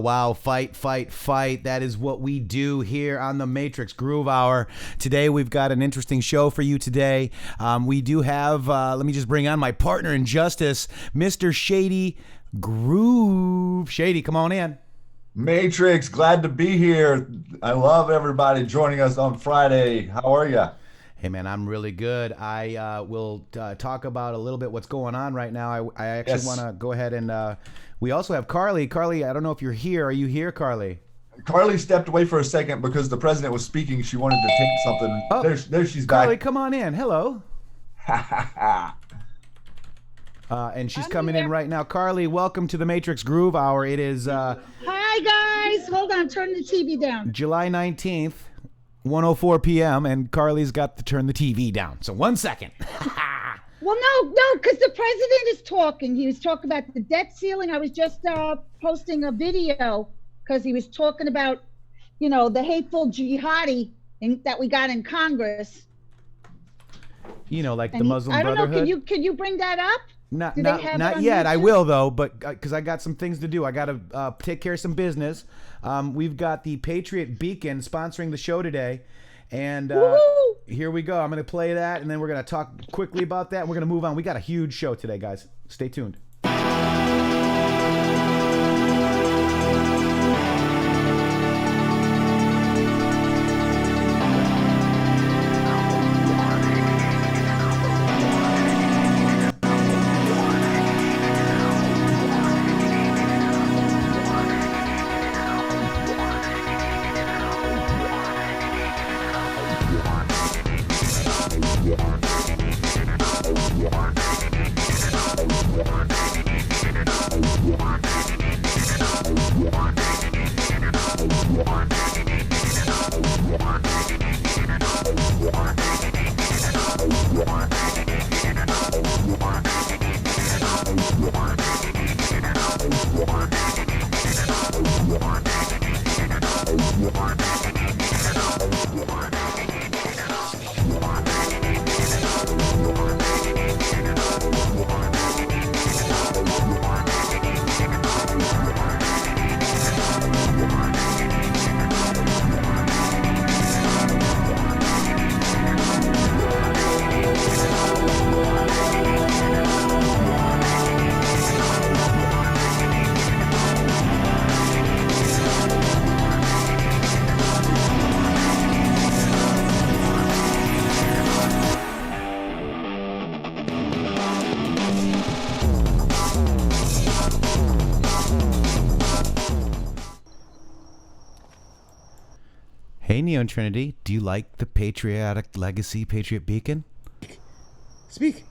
Wow. Fight. That is what we do here on the Matrixxx Groove Hour. Today, we've got an interesting show for you today. We do have, let me just bring on my partner in justice, Mr. Shady Grooove. Shady, come on in. Matrixxx, glad to be here. I love everybody joining us on Friday. How are you? Hey, man, I'm really good. I will talk about a little bit what's going on right now. I actually want to go ahead and... we also have Carly. Carly, I don't know if you're here. Are you here, Carly? Carly stepped away for a second because the president was speaking. She wanted to tape something. Oh, there she's back. Carly, come on in. Hello. And she's coming in right now. Carly, welcome to the Matrixxx Groove Hour. It is... Hi, guys. Hold on. Turn the TV down. July 19th, 1:04 p.m., and Carly's got to turn the TV down. So 1 second. Well, no, because the president is talking. He was talking about the debt ceiling. I was just posting a video because he was talking about, the hateful jihadi that we got in Congress. Like the Muslim Brotherhood. I don't know. Can you bring that up? Not yet. I will though, but because I got some things to do. I got to take care of some business. We've got the Patriot Beacon sponsoring the show today. And here we go. I'm going to play that, and then we're going to talk quickly about that, and we're going to move on. We got a huge show today, guys. Stay tuned. Hey, Neon Trinity, do you like the Patriotic Legacy Patriot Beacon? Speak.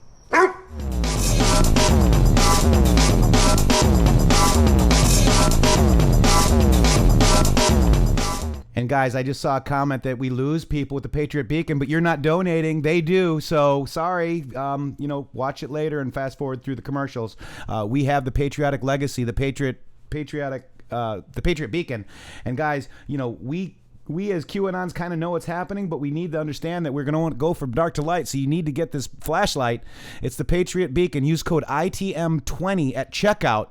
And guys, I just saw a comment that we lose people with the Patriot Beacon, but you're not donating. They do, so sorry. Watch it later and fast forward through the commercials. We have the Patriotic Legacy, the Patriot Beacon, and guys, we we as QAnons kind of know what's happening, but we need to understand that we're going to go from dark to light. So you need to get this flashlight. It's the Patriot Beacon. Use code ITM20 at checkout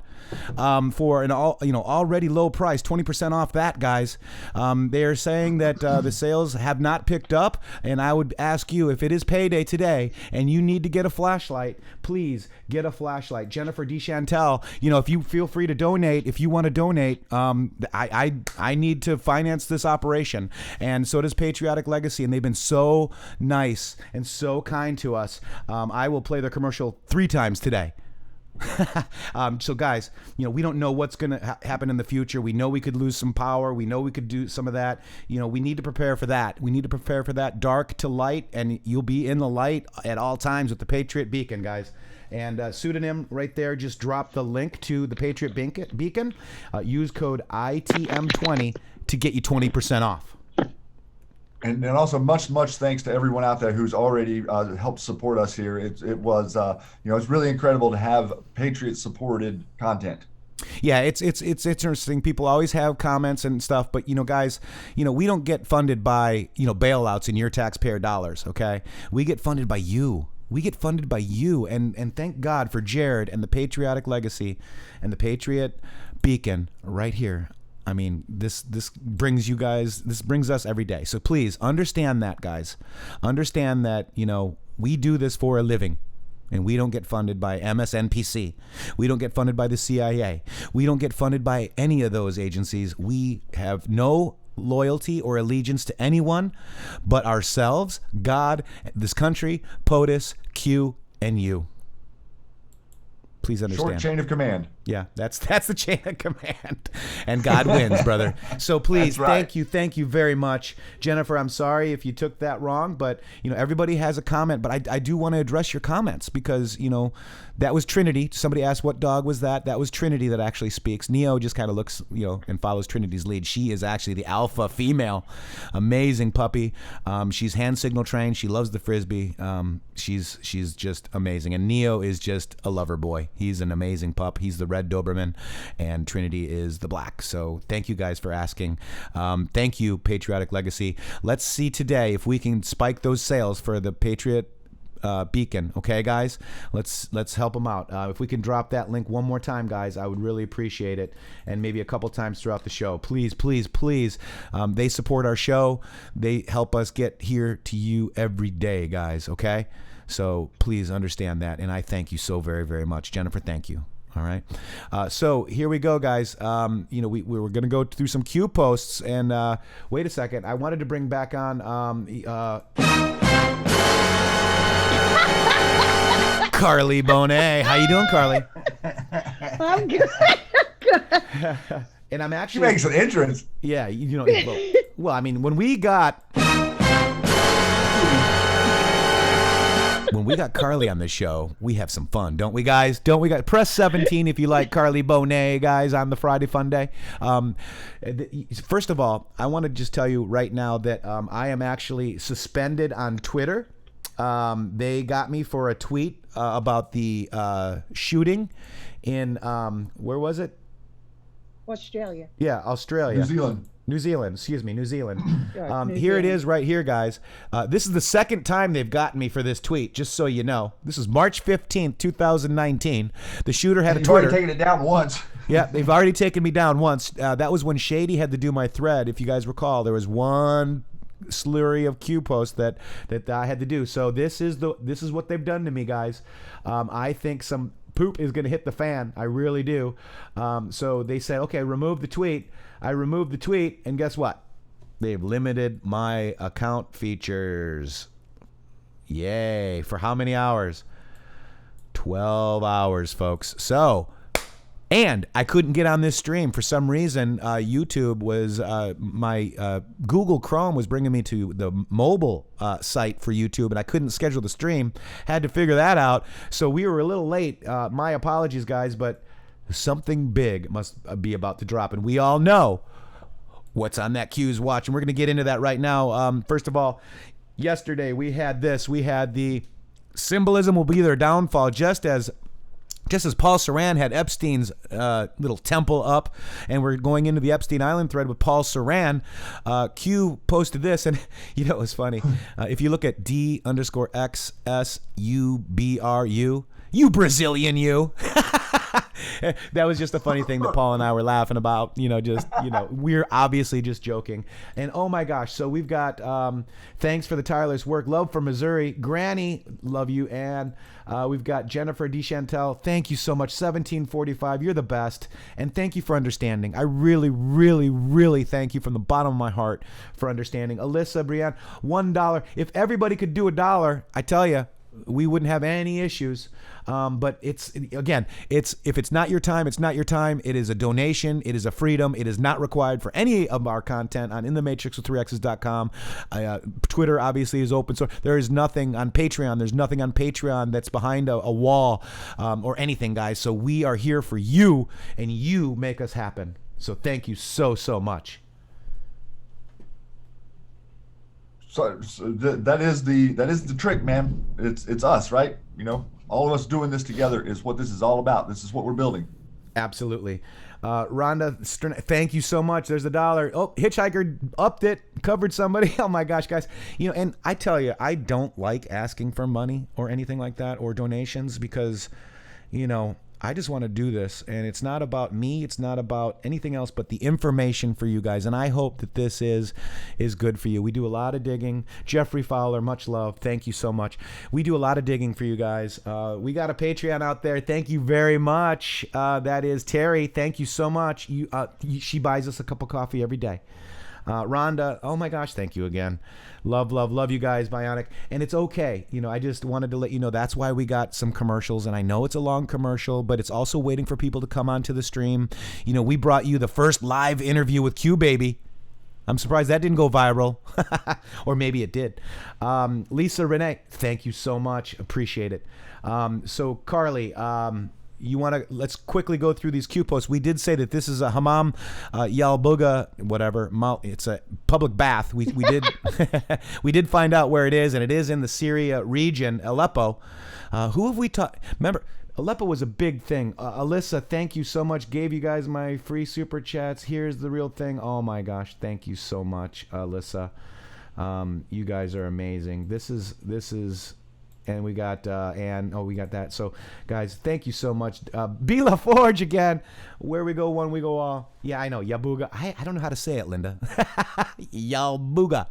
for an already low price, 20% off that, guys. They are saying that the sales have not picked up, and I would ask you, if it is payday today and you need to get a flashlight, please get a flashlight. Jennifer DeChantel, if you feel free to donate, if you want to donate, I need to finance this operation, and so does Patriotic Legacy, and they've been so nice and so kind to us. I will play their commercial 3 times today. So guys, we don't know what's going to happen in the future. We know we could lose some power. We know we could do some of that. We need to prepare for that. We need to prepare for that dark to light, and you'll be in the light at all times with the Patriot Beacon, guys. And Pseudonym right there, just drop the link to the Patriot Beacon. Use code ITM20 to get you 20% off. And also much thanks to everyone out there who's already helped support us here. It's really incredible to have Patriot supported content. Yeah, it's interesting. People always have comments and stuff, but guys, we don't get funded by bailouts in your taxpayer dollars. Okay, we get funded by you. We get funded by you, and thank God for Jared and the Patriotic Legacy and the Patriot Beacon right here. I mean, this brings you guys, this brings us every day. So please understand that, guys. Understand that, we do this for a living, and we don't get funded by MSNPC. We don't get funded by the CIA. We don't get funded by any of those agencies. We have no loyalty or allegiance to anyone but ourselves, God, this country, POTUS, Q, and you. Please understand. Short chain of command. Yeah, that's the chain of command, and God wins, brother. So please, right. thank you very much, Jennifer. I'm sorry if you took that wrong, but everybody has a comment, but I do want to address your comments because that was Trinity. Somebody asked what dog was that? That was Trinity that actually speaks. Neo just kind of looks, and follows Trinity's lead. She is actually the alpha female, amazing puppy. She's hand signal trained. She loves the frisbee. She's just amazing, and Neo is just a lover boy. He's an amazing pup. He's the red Doberman, and Trinity is the black. So thank you guys for asking. Thank you, Patriotic Legacy. Let's see today if we can spike those sales for the Patriot Beacon. Okay, guys, let's help them out. If we can drop that link one more time, guys, I would really appreciate it, and maybe a couple times throughout the show. Please, please, please. They support our show. They help us get here to you every day, guys. Okay, so please understand that, and I thank you so very, very much. Jennifer, thank you. All right. So here we go, guys. We were going to go through some Q posts, and wait a second. I wanted to bring back on Carly Bonet. How you doing, Carly? I'm good. And I'm actually... She makes an entrance. Yeah, well, I mean, when we got Carly on the show, we have some fun, don't we, guys? Don't we, guys? Press 17 if you like Carly Bonet, guys, on the Friday Fun Day. First of all, I want to just tell you right now that I am actually suspended on Twitter. They got me for a tweet about the shooting in, where was it? Australia. Yeah, Australia. New Zealand. Here it is right here, guys. This is the second time they've gotten me for this tweet, just so you know. This is March 15th, 2019. The shooter had a Twitter. You've already taken it down once. Yeah, they've already taken me down once. That was when Shady had to do my thread. If you guys recall, there was one slurry of Q posts that I had to do. So this is what they've done to me, guys. I think some poop is going to hit the fan. I really do. So they said, okay, remove the tweet. I removed the tweet, and guess what? They've limited my account features. Yay. For how many hours? 12 hours, folks. So, and I couldn't get on this stream. For some reason, YouTube was, my Google Chrome was bringing me to the mobile site for YouTube, and I couldn't schedule the stream. Had to figure that out. So we were a little late. My apologies, guys, but something big must be about to drop, and we all know what's on that Q's watch, and we're going to get into that right now. First of all, yesterday we had this. We had the symbolism will be their downfall, just as just as Paul Saran had Epstein's little temple up, and we're going into the Epstein Island thread with Paul Saran, Q posted this, and you know it was funny. If you look at D_XSUBRU, you Brazilian you. That was just a funny thing that Paul and I were laughing about. We're obviously just joking. And oh my gosh, so we've got thanks for the tireless work. Love from Missouri. Granny, love you, Ann. We've got Jennifer DeChantel. Thank you so much. 1745. You're the best. And thank you for understanding. I really, really, really thank you from the bottom of my heart for understanding. Alyssa, Brianne, $1. If everybody could do $1, I tell you, we wouldn't have any issues. But if it's not your time, it's not your time. It is a donation. It is a freedom. It is not required for any of our content on intheMatrixx with 3x's.com. Twitter obviously is open source. There is nothing on Patreon. There's nothing on Patreon that's behind a wall or anything, guys. So we are here for you, and you make us happen. So thank you so, so much. So that is the trick, man. It's us, right? All of us doing this together is what this is all about. This is what we're building. Absolutely. Rhonda, thank you so much. There's $1. Oh, Hitchhiker upped it, covered somebody. Oh my gosh, guys. And I tell you, I don't like asking for money or anything like that or donations because, I just want to do this, and it's not about me. It's not about anything else but the information for you guys, and I hope that this is good for you. We do a lot of digging. Jeffrey Fowler, much love. Thank you so much. We do a lot of digging for you guys. We got a Patreon out there. Thank you very much. That is Terry. Thank you so much. She buys us a cup of coffee every day. Rhonda, oh my gosh, thank you again. Love you guys, Bionic. And it's okay. I just wanted to let you know that's why we got some commercials. And I know it's a long commercial, but it's also waiting for people to come onto the stream. We brought you the first live interview with Q Baby. I'm surprised that didn't go viral. Or maybe it did. Lisa Renee, thank you so much. Appreciate it. So Carly, let's quickly go through these Q posts. We did say that this is a hammam yalbuga, whatever. It's a public bath. We did we did find out where it is, and it is in the Syria region, Aleppo. Who have we taught? Remember, Aleppo was a big thing. Alyssa, thank you so much. Gave you guys my free super chats. Here's the real thing. Oh my gosh, thank you so much, Alyssa. You guys are amazing. This is. And we got we got that. So guys, thank you so much. Bila Forge again. Where we go one, we go all. Yeah, I know. Yabuga. I don't know how to say it, Linda. Yalbuga.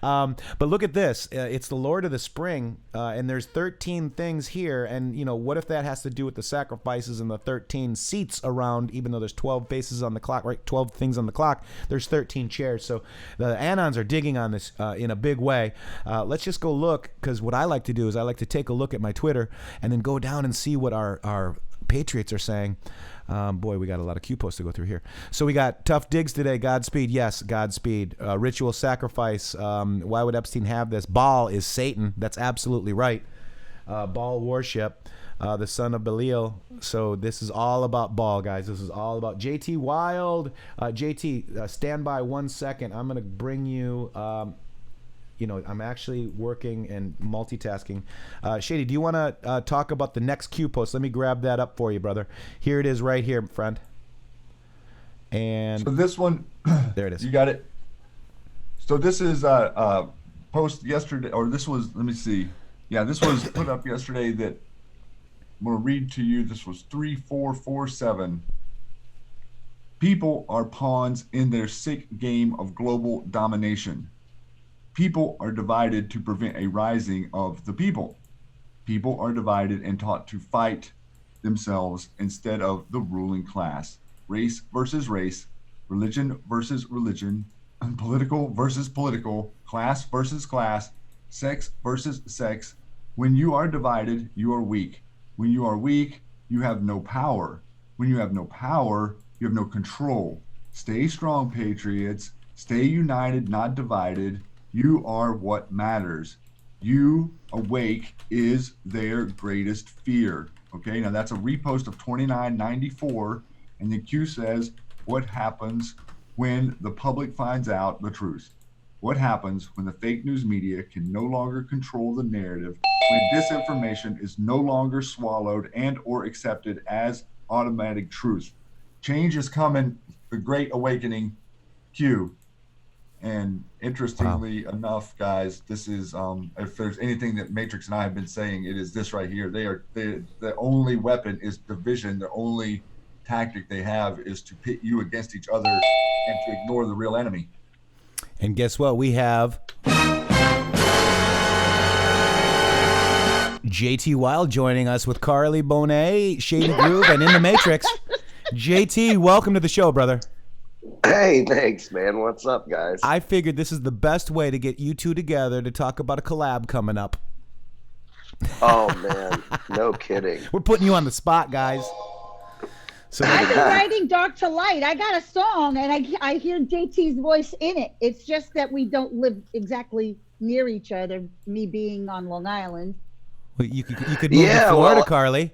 But look at this. It's the Lord of the Spring, and there's 13 things here. And what if that has to do with the sacrifices and the 13 seats around? Even though there's 12 faces on the clock, right? 12 things on the clock. There's 13 chairs. So the Anons are digging on this in a big way. Let's just go look, because what I like to do is I like to take a look at my Twitter and then go down and see what our Patriots are saying. Boy, we got a lot of Q posts to go through here. So we got tough digs today. Godspeed. Yes, Godspeed. Ritual sacrifice. Why would Epstein have this? Baal is Satan. That's absolutely right. Baal worship. The son of Belial. So this is all about Baal, guys. This is all about JT Wild. JT, stand by 1 second. I'm going to bring you... I'm actually working and multitasking. Shady, do you want to talk about the next Q post? Let me grab that up for you, brother. Here it is right here, friend. And so this one, there it is. You got it. So this is post yesterday, or this was, let me see. Yeah, this was put up yesterday that I'm going to read to you. This was 3447. People are pawns in their sick game of global domination. People are divided to prevent a rising of the people. People are divided and taught to fight themselves instead of the ruling class. Race versus race, religion versus religion, political versus political, class versus class, sex versus sex. When you are divided, you are weak. When you are weak, you have no power. When you have no power, you have no control. Stay strong, Patriots. Stay united, not divided. You are what matters. You awake is their greatest fear. Okay, now that's a repost of 2994. And the Q says, what happens when the public finds out the truth? what happens when the fake news media can no longer control the narrative, when disinformation is no longer swallowed and or accepted as automatic truth. Change is coming, the Great Awakening, Q. And interestingly enough, guys, this is if there's anything that Matrixxx and I have been saying, it is this right here. The only weapon is division. The only tactic they have is to pit you against each other and to ignore the real enemy. And guess what? We have JT Wild joining us with Carly Bonet, Shady Grooove, and intheMatrixxx. JT, welcome to the show, brother. Hey, thanks, man. What's up, guys? I figured this is the best way to get you two together to talk about a collab coming up. Oh, man. No kidding. We're putting you on the spot, guys. So I've been writing Dark to Light. I got a song, and I hear JT's voice in it. It's just that we don't live exactly near each other, me being on Long Island. well, you could move to Florida, Carly.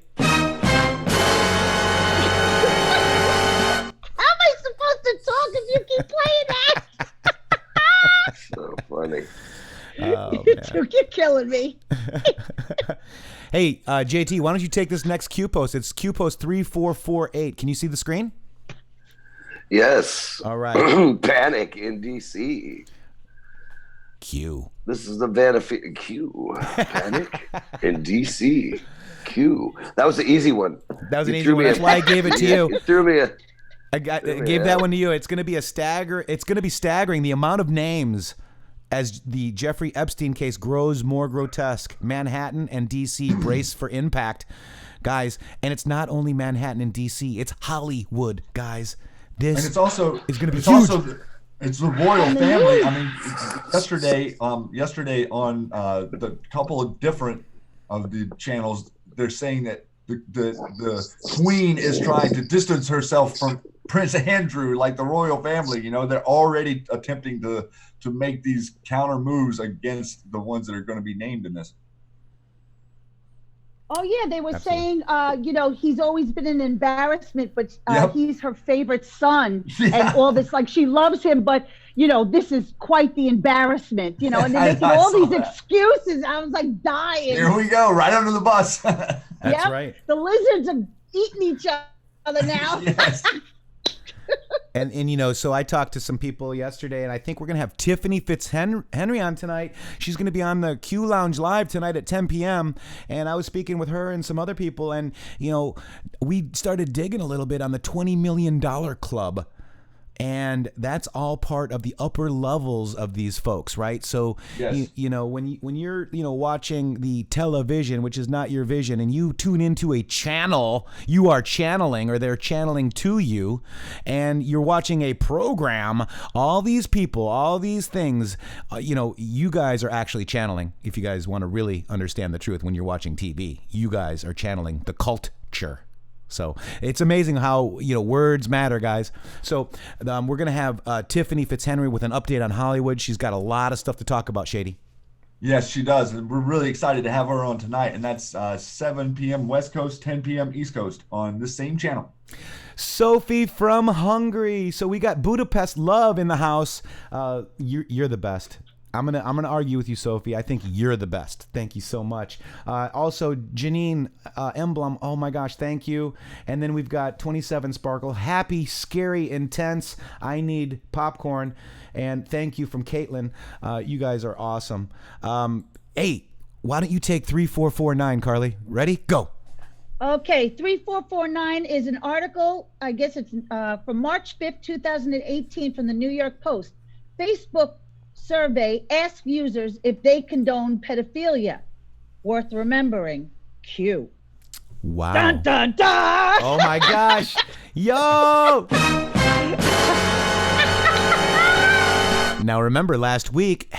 Talk if you keep playing that. So funny. Oh, You're killing me. Hey, JT, why don't you take this next Q post? It's Q post 3448. Can you see the screen? Yes. All right. Panic in D.C. Q. This is the Vanity Q. Panic in D.C. Q. That was the easy one. That was an You easy threw one. me That's a- why I gave it to you. You threw me a... I gave that one to you. It's going to be it's going to be staggering the amount of names as the Jeffrey Epstein case grows more grotesque. Manhattan and DC brace for impact, guys. And it's not only Manhattan and DC, it's Hollywood, guys. This And it's also is going to be it's huge. also it's the royal family. I mean, yesterday on the couple of different of the channels, they're saying that the queen is trying to distance herself from Prince Andrew, like the royal family. You know, they're already attempting to make these counter moves against the ones that are going to be named in this. Oh yeah, they were Absolutely. saying, he's always been an embarrassment, but Yep. he's her favorite son, Yeah. and all this. Like she loves him, but this is quite the embarrassment. And they're making I all saw these that. excuses. I was like dying. Here we go, right under the bus. That's Yep. right. The lizards are eating each other now. Yes. And so I talked to some people yesterday, and I think we're going to have Tiffany Fitzhenry on tonight. She's going to be on the Q Lounge Live tonight at 10 p.m. And I was speaking with her and some other people, and we started digging a little bit on the $20 million club. And that's all part of the upper levels of these folks, right? So, Yes. when you're watching the television, which is not your vision, and you tune into a channel, you are channeling, or they're channeling to you, and you're watching a program. All these people, all these things, you guys are actually channeling. If you guys want to really understand the truth, when you're watching TV, you guys are channeling the culture. So it's amazing how words matter, guys. So we're gonna have Tiffany Fitzhenry with an update on Hollywood. She's got a lot of stuff to talk about, Shady. Yes, she does. And we're really excited to have her on tonight. And that's 7 p.m. West Coast, 10 p.m. East Coast on the same channel. Sophie from Hungary. So we got Budapest Love in the house. You're the best. I'm gonna argue with you, Sophie. I think you're the best. Thank you so much. Also, Janine Emblem. Oh my gosh, thank you. And then we've got 27 Sparkle. Happy, scary, intense. I need popcorn. And thank you from Caitlin. You guys are awesome. Hey, why don't you take 3449, Carly? Ready? Go. Okay, 3449 is an article. I guess it's from March 5th, 2018, from the New York Post. Facebook survey asks users if they condone pedophilia. Worth remembering. Q. Wow. Dun dun dun. Oh my gosh. Yo. Now remember, last week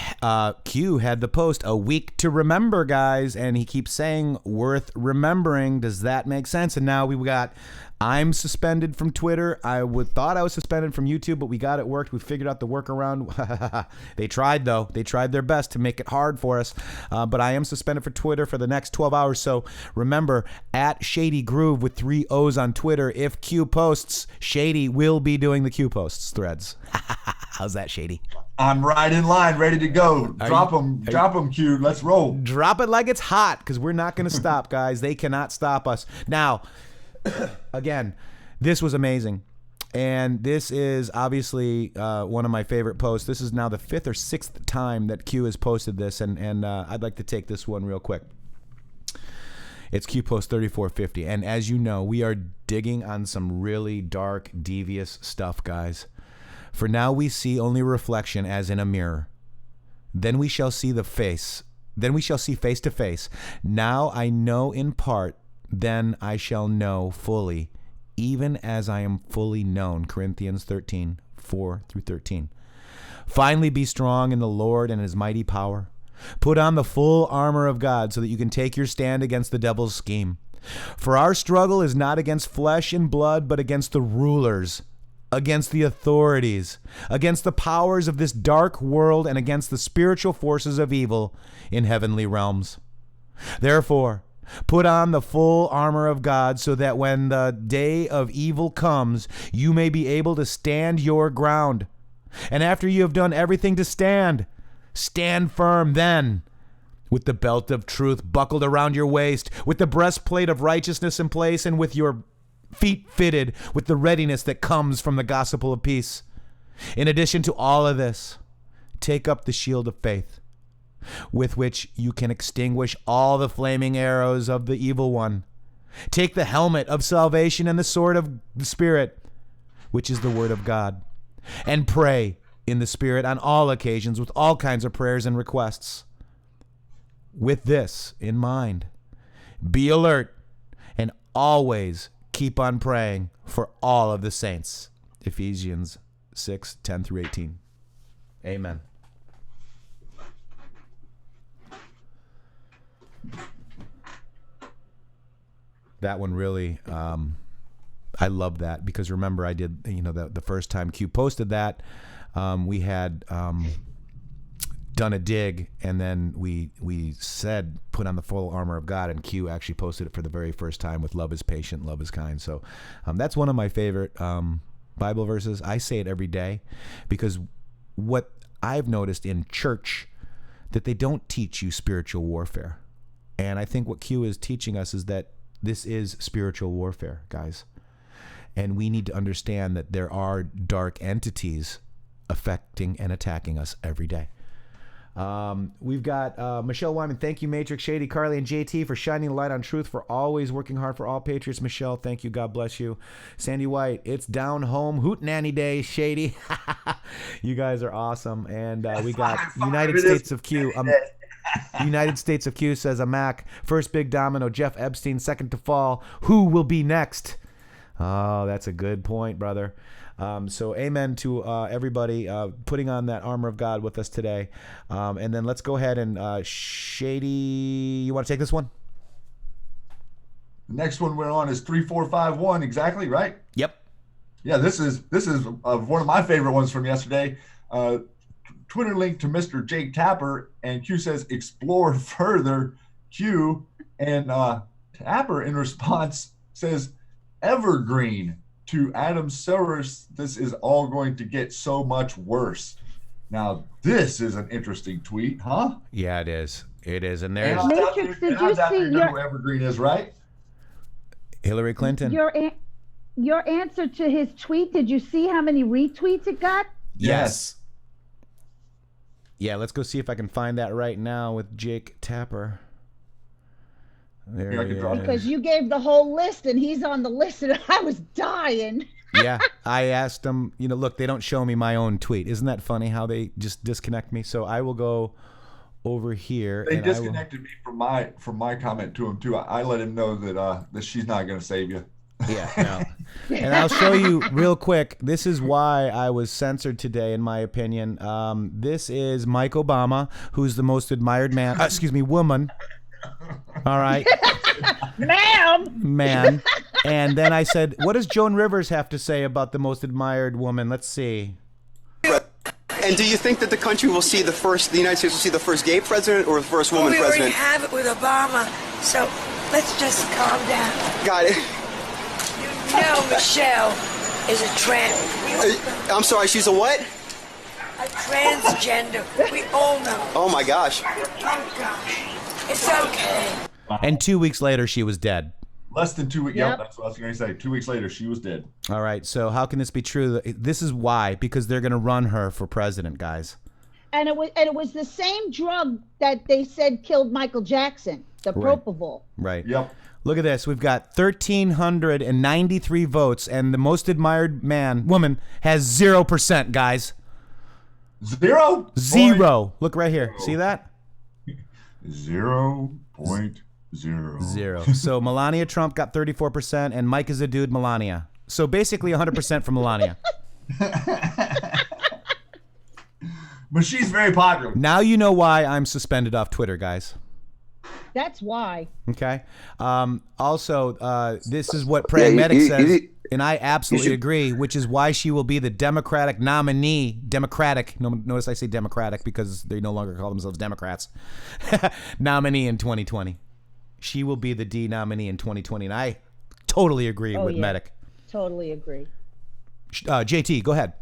Q had the post, "A week to remember, guys," and he keeps saying worth remembering. Does that make sense? And now we've got, I'm suspended from Twitter. Thought I was suspended from YouTube, but we got it worked. We figured out the workaround. They tried, though. They tried their best to make it hard for us. But I am suspended for Twitter for the next 12 hours. So remember, at Shady Grooove with 3 O's on Twitter. If Q posts, Shady will be doing the Q posts threads. How's that, Shady? I'm right in line, ready to go. Drop them, Q. Let's roll. Drop it like it's hot, because we're not going to stop, guys. They cannot stop us. Now, again, this was amazing. And this is obviously one of my favorite posts. This is now the 5th or 6th time that Q has posted this, and I'd like to take this one real quick. It's Q post 3450. And as you know, we are digging on some really dark, devious stuff, guys. For now we see only reflection as in a mirror. Then we shall see the face. Then we shall see face to face. Now I know in part, then I shall know fully, even as I am fully known. Corinthians 13, 4 through 13. Finally be strong in the Lord and his mighty power. Put on the full armor of God so that you can take your stand against the devil's scheme. For our struggle is not against flesh and blood, but against the rulers, against the authorities, against the powers of this dark world, and against the spiritual forces of evil in heavenly realms. Therefore, put on the full armor of God so that when the day of evil comes, you may be able to stand your ground. And after you have done everything to stand, stand firm then, with the belt of truth buckled around your waist, with the breastplate of righteousness in place, and with your feet fitted with the readiness that comes from the gospel of peace. In addition to all of this, take up the shield of faith, with which you can extinguish all the flaming arrows of the evil one. Take the helmet of salvation and the sword of the Spirit, which is the word of God, and pray in the Spirit on all occasions with all kinds of prayers and requests. With this in mind, be alert and always keep on praying for all of the saints. Ephesians 6, 10 through 18. Amen. That one really, I love that, because remember I did, the first time Q posted that, we had done a dig, and then we said put on the full armor of God, and Q actually posted it for the very first time with love is patient, love is kind. So that's one of my favorite Bible verses. I say it every day, because what I've noticed in church, that they don't teach you spiritual warfare. And I think what Q is teaching us is that this is spiritual warfare, guys. And we need to understand that there are dark entities affecting and attacking us every day. We've got Michelle Wyman. Thank you, Matrixxx, Shady, Carly, and JT for shining the light on truth, for always working hard for all Patriots. Michelle, thank you. God bless you. Sandy White, it's down home hootenanny day, Shady. You guys are awesome. And we got United States of Q. United States of Q says, a Mac. First big domino, Jeff Epstein. Second to fall. Who will be next? Oh, that's a good point, brother. So amen to everybody putting on that armor of God with us today. And then let's go ahead and Shady, you want to take this one? The next one we're on is 3451, exactly, right? Yep. Yeah, this is one of my favorite ones from yesterday. Twitter link to Mr. Jake Tapper, and Q says, explore further, Q. And Tapper in response says, evergreen. To Adam Soros, this is all going to get so much worse. Now, this is an interesting tweet, huh? Yeah, it is. It is. And there's Matrixxx, did you see who evergreen is, right? Hillary Clinton. Your answer to his tweet, did you see how many retweets it got? Yes. Yeah, let's go see if I can find that right now with Jake Tapper. There he is. Because you gave the whole list, and he's on the list, and I was dying. Yeah, I asked him, look, they don't show me my own tweet. Isn't that funny how they just disconnect me? So I will go over here. They disconnected me from my comment to him too. I let him know that that she's not going to save you. Yeah, no. And I'll show you real quick. This is why I was censored today, in my opinion. This is Mike Obama, who's the most admired man. Woman. All right. Man. And then I said, what does Joan Rivers have to say about the most admired woman? Let's see. And do you think that the country will see the United States will see the first gay president or the first woman we president? already have it with Obama, so let's just calm down. Got it. You know Michelle is a trans. I'm sorry, she's a what? A transgender. We all know. Oh my gosh. Oh gosh. It's okay. And 2 weeks later, she was dead. Less than 2 weeks. Yep. Yeah, that's what I was going to say. 2 weeks later, she was dead. All right, so how can this be true? This is why, because they're going to run her for president, guys. And it was the same drug that they said killed Michael Jackson, the propofol. Right. Yep. Look at this. We've got 1,393 votes, and the most admired woman has 0%, guys. 0. Zero. Look right here. See that? 0.0. Zero. So Melania Trump got 34%, and Mike is a dude, Melania. So basically 100% for Melania. But she's very popular. Now you know why I'm suspended off Twitter, guys. That's why. Okay. Also, this is what Pragmatic says, and I absolutely agree, which is why she will be the Democratic nominee. Notice I say Democratic because they no longer call themselves Democrats. Nominee in 2020. She will be the D nominee in 2020, and I totally agree with Medic. Totally agree. JT, go ahead.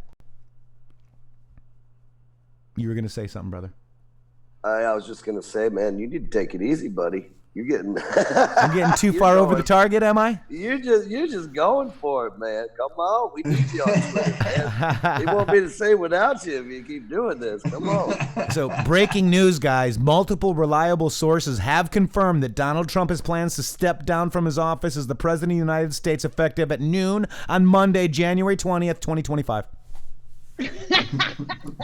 You were going to say something, brother. I was just gonna say, man, you need to take it easy, buddy. You're getting I'm getting too far over the target, am I? You're just going for it, man. Come on, we need you on Twitter, man. They won't be the same without you if you keep doing this. Come on. So, breaking news, guys. Multiple reliable sources have confirmed that Donald Trump has plans to step down from his office as the President of the United States effective at noon on Monday, January 20th, 2025.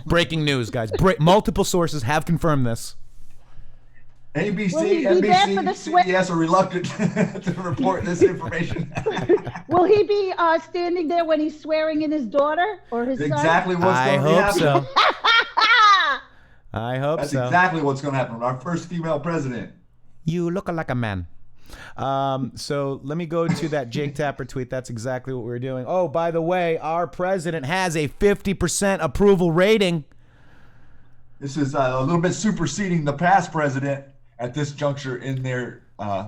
Breaking news, guys. Multiple sources have confirmed this. ABC, Will he be there for the NBC, CBS are reluctant to report this information. Will he be standing there when he's swearing in his daughter or his Exactly son? what's going to happen. So. I hope That's so. exactly what's going to happen. Our first female president. You look like a man. So let me go to that Jake Tapper tweet. That's exactly what we're doing. Oh, by the way, our president has a 50% approval rating. This is a little bit superseding the past president at this juncture in their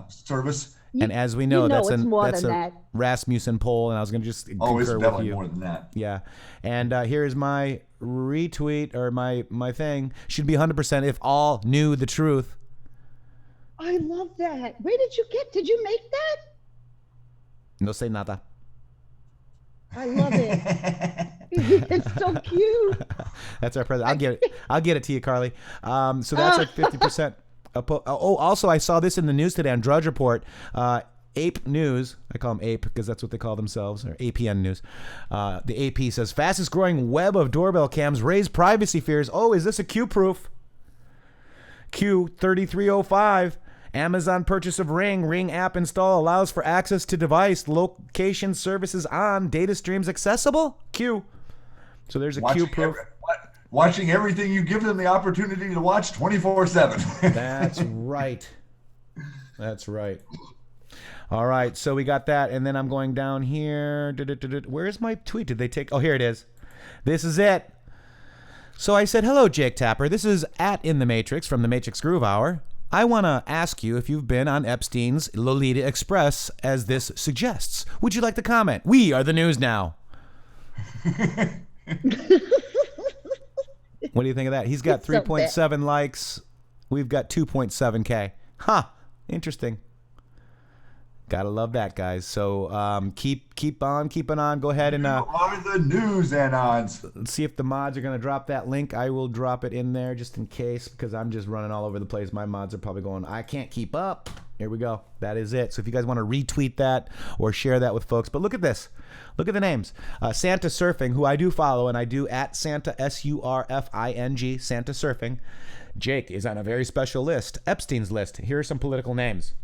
service. And as we know, that's it's a Rasmussen poll, and I was going to just Oh, it's concur with definitely you. more than that. Yeah. And here's my retweet, or my thing. Should be 100% if all knew the truth. I love that. Where did you make that? No say nada. I love it. It's so cute. That's our president. I'll get it to you, Carly. So that's like 50%. Also, I saw this in the news today on Drudge Report. Ape News, I call them Ape because that's what they call themselves, or APN News. The AP says, fastest growing web of doorbell cams raise privacy fears. Oh, is this a Q-proof? Q3305. Amazon purchase of Ring app install allows for access to device, location services on, data streams accessible. Q. So there's a Q-proof. Watching everything you give them the opportunity to watch 24/7. That's right. That's right. All right, so we got that, and then I'm going down here. Where's my tweet? Did they take? Oh, here it is. This is it. So I said, hello, Jake Tapper. This is at intheMatrixxx from the Matrixxx Groove Hour. I want to ask you if you've been on Epstein's Lolita Express, as this suggests. Would you like to comment? We are the news now. What do you think of that? He's got 3.7 likes. We've got 2.7K. Huh. Interesting. Gotta love that, guys. So keep on keeping on. Go ahead and You are the news anons. let's see if the mods are going to drop that link. I will drop it in there just in case, because I'm just running all over the place. My mods are probably going, I can't keep up. Here we go. That is it. So if you guys want to retweet that or share that with folks. But look at this. Look at the names. Santa Surfing, who I do follow, and I do at Santa, SURFING, Santa Surfing. Jake is on a very special list, Epstein's list. Here are some political names.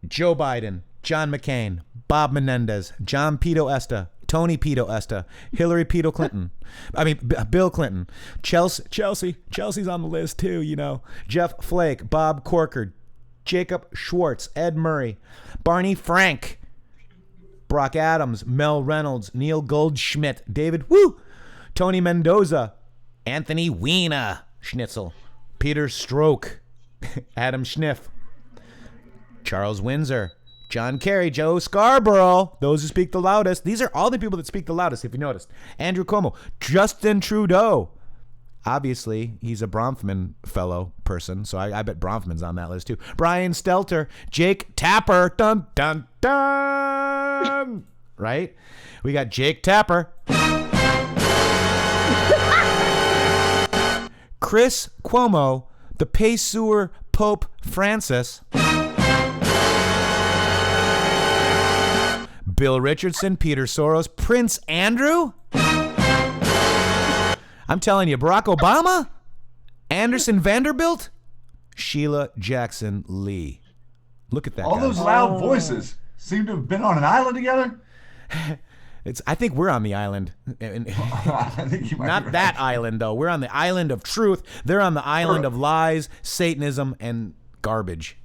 Joe Biden, John McCain, Bob Menendez, John Pito Esta, Tony Pito Esta, Hillary Pito Clinton. Bill Clinton. Chelsea's on the list too, you know. Jeff Flake, Bob Corker, Jacob Schwartz, Ed Murray, Barney Frank, Brock Adams, Mel Reynolds, Neil Goldschmidt, David Tony Mendoza, Anthony Weena Schnitzel, Peter Stroke, Adam Schniff, Charles Windsor, John Kerry, Joe Scarborough, those who speak the loudest. These are all the people that speak the loudest, if you noticed. Andrew Cuomo, Justin Trudeau. Obviously, he's a Bronfman fellow person, so I bet Bronfman's on that list too. Brian Stelter, Jake Tapper, dun, dun, dun. Right? We got Jake Tapper. Chris Cuomo, the Paysewer Pope Francis. Bill Richardson, Peter Soros, Prince Andrew. I'm telling you, Barack Obama, Anderson Vanderbilt, Sheila Jackson Lee. Look at that. All those loud voices seem to have been on an island together. I think we're on the island. I think you might Not be right. that island, though. We're on the island of truth. They're on the island of lies, Satanism, and garbage.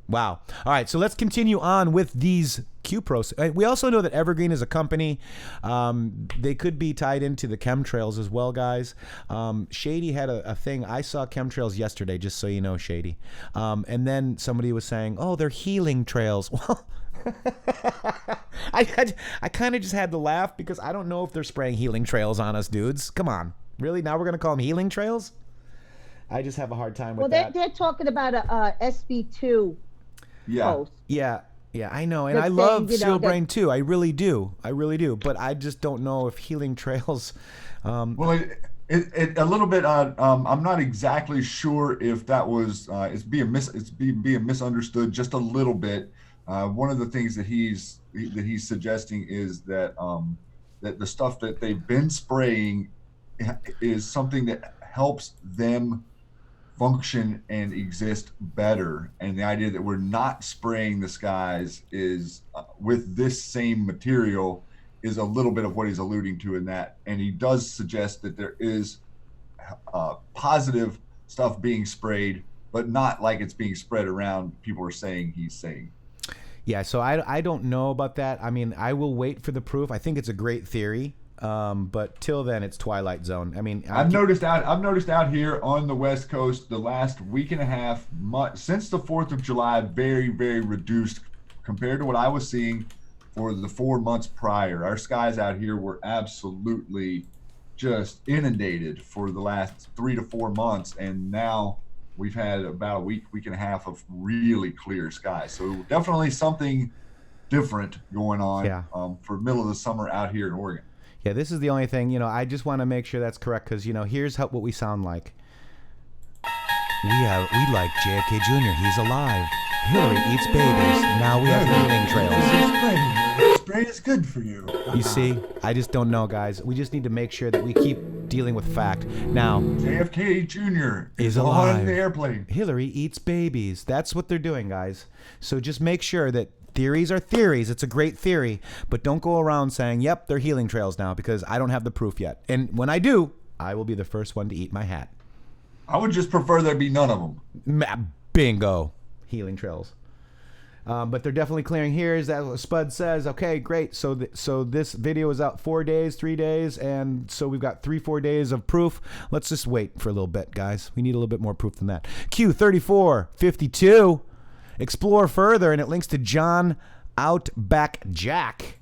Wow. All right, so let's continue on with these Q-Pros. We also know that Evergreen is a company. They could be tied into the chemtrails as well, guys. Shady had a thing. I saw chemtrails yesterday, just so you know, Shady. And then somebody was saying, oh, they're healing trails. Well, I kind of just had to laugh because I don't know if they're spraying healing trails on us, dudes. Come on. Really? Now we're going to call them healing trails? I just have a hard time with that. Well, they're talking about a SB2 post. Yeah, I know. And They're I love saying, Seal Brain too. I really do. But I just don't know if healing trails... Well, it a little bit. I'm not exactly sure if that was it's being misunderstood just a little bit. One of the things that he's suggesting is that that the stuff that they've been spraying is something that helps them function and exist better, and the idea that we're not spraying the skies is with this same material is a little bit of what he's alluding to in that. And he does suggest that there is positive stuff being sprayed, but not like it's being spread around. People are saying he's saying. Yeah, so I don't know about that. I mean, I will wait for the proof. I think it's a great theory, but till then, it's Twilight Zone. I mean, I've noticed out here on the West Coast the last week and a half, since the 4th of July, very, very reduced compared to what I was seeing for the 4 months prior. Our skies out here were absolutely just inundated for the last 3 to 4 months, and now we've had about a week and a half of really clear skies. So definitely something different going on for middle of the summer out here in Oregon. Yeah, this is the only thing, I just want to make sure that's correct because, here's what we sound like. We like JFK Jr. He's alive. Hillary eats babies. Now we have healing trails. Spray is good for you. You see, I just don't know, guys. We just need to make sure that we keep dealing with fact. Now, JFK Jr. is alive. On the airplane. Hillary eats babies. That's what they're doing, guys. So just make sure that theories are theories. It's a great theory, but don't go around saying, yep, they're healing trails now, because I don't have the proof yet. And when I do, I will be the first one to eat my hat. I would just prefer there be none of them. Bingo. Healing trails. But they're definitely clearing here. Is that what Spud says? Okay, great. So this video is out 4 days, 3 days, and so we've got 3-4 days of proof. Let's just wait for a little bit, guys. We need a little bit more proof than that. Q3452. Explore further, and it links to John Outback Jack.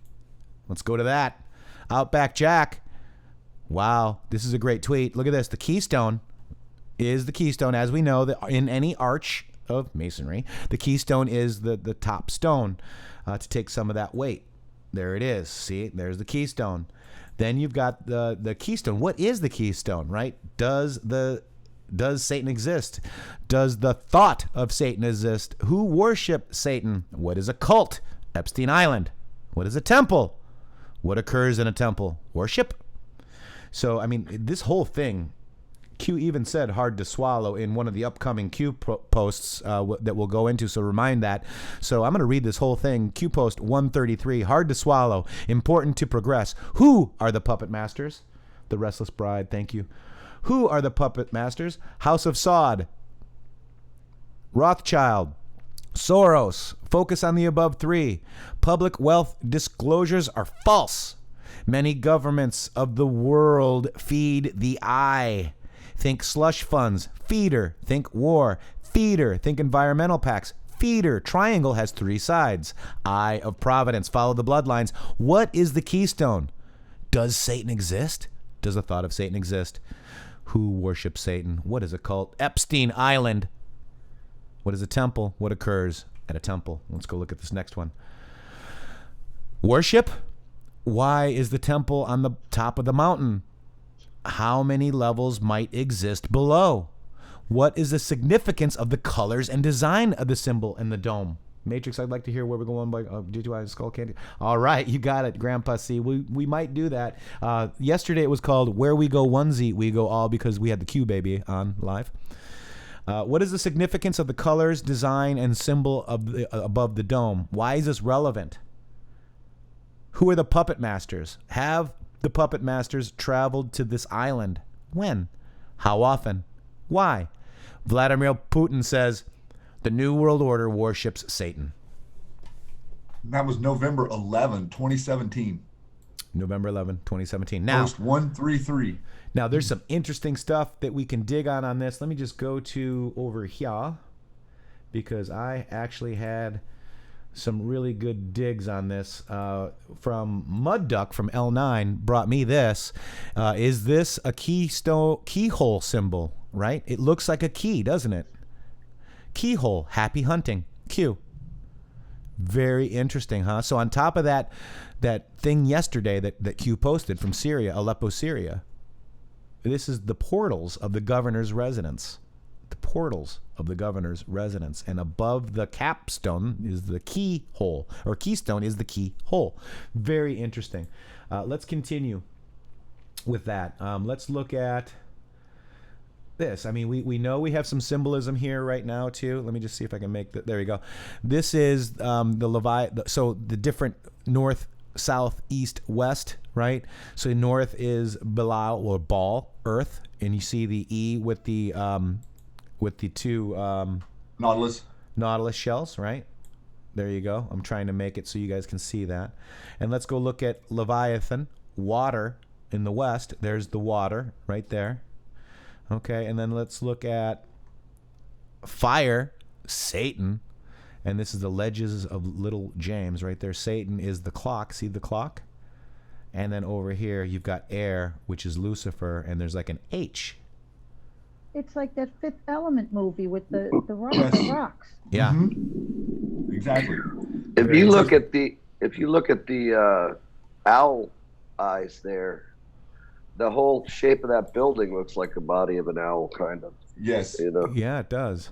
Let's go to that. Outback Jack. Wow, this is a great tweet. Look at this. The keystone is the keystone, as we know, that in any arch of masonry, the keystone is the top stone to take some of that weight. There it is. See, there's the keystone. Then you've got the keystone. What is the keystone, right? Does Satan exist? Does the thought of Satan exist? Who worship Satan? What is a cult? Epstein Island. What is a temple? What occurs in a temple? Worship. So, I mean, this whole thing Q even said hard to swallow in one of the upcoming Q posts that we'll go into, so remind that. So I'm going to read this whole thing. Q post 133, hard to swallow, important to progress. Who are the puppet masters? The Restless Bride, thank you. Who are the puppet masters? House of Saud, Rothschild, Soros. Focus on the above three. Public wealth disclosures are false. Many governments of the world feed the eye. Think slush funds. Feeder. Think war. Feeder. Think environmental pacts. Feeder. Triangle has three sides. Eye of Providence. Follow the bloodlines. What is the keystone? Does Satan exist? Does the thought of Satan exist? Who worships Satan? What is a cult? Epstein Island. What is a temple? What occurs at a temple? Let's go look at this next one. Worship? Why is the temple on the top of the mountain? How many levels might exist below? What is the significance of the colors and design of the symbol and the dome? Matrixxx, I'd like to hear where we're going by D2I Skull Candy. All right, you got it, Grandpa C. We might do that. Yesterday it was called Where We Go Onesie, We Go All, because we had the Q baby on live. What is the significance of the colors, design, and symbol of above the dome? Why is this relevant? Who are the puppet masters? Have the puppet masters traveled to this island? When? How often? Why? Vladimir Putin says, the New World Order worships Satan. That was November 11, 2017. November 11, 2017. Now, Post 133. Now, there's some interesting stuff that we can dig on this. Let me just go to over here, because I actually had some really good digs on this. From Mud Duck from L9 brought me this. Is this a keyhole symbol, right? It looks like a key, doesn't it? Keyhole, happy hunting, Q. Very interesting, huh? So on top of that thing yesterday that Q posted from Syria, Aleppo, Syria, this is the portals of the governor's residence. The portals of the governor's residence. And above the capstone is the keyhole, or keystone is the keyhole. Very interesting. Let's continue with that. Let's look at this. I mean, we know we have some symbolism here right now too. Let me just see if I can make that. There you go. This is so the different north, south, east, west, right? So north is Bilal or Baal, earth, and you see the E with the two Nautilus shells, right? There you go. I'm trying to make it so you guys can see that. And let's go look at Leviathan, water in the west. There's the water right there. Okay, and then let's look at fire, Satan. And this is the ledges of little James right there. Satan is the clock. See the clock? And then over here you've got air, which is Lucifer, and there's like an H. It's like that Fifth Element movie with the rocks. Yeah. Mm-hmm. Exactly. If you look at the owl eyes there, the whole shape of that building looks like the body of an owl, kind of. Yes. You know? Yeah, it does.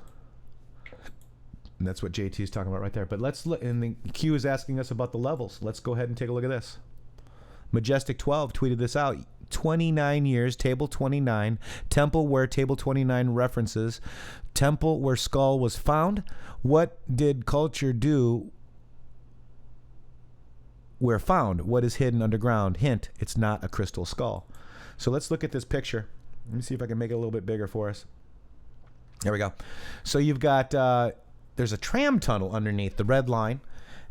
And that's what JT is talking about right there. But let's look, and the Q is asking us about the levels. Let's go ahead and take a look at this. Majestic 12 tweeted this out. 29 years, table 29, temple where table 29 references, temple where skull was found. What did culture do where found? What is hidden underground? Hint, it's not a crystal skull. So let's look at this picture. Let me see if I can make it a little bit bigger for us. There we go. So you've got, there's a tram tunnel underneath the red line.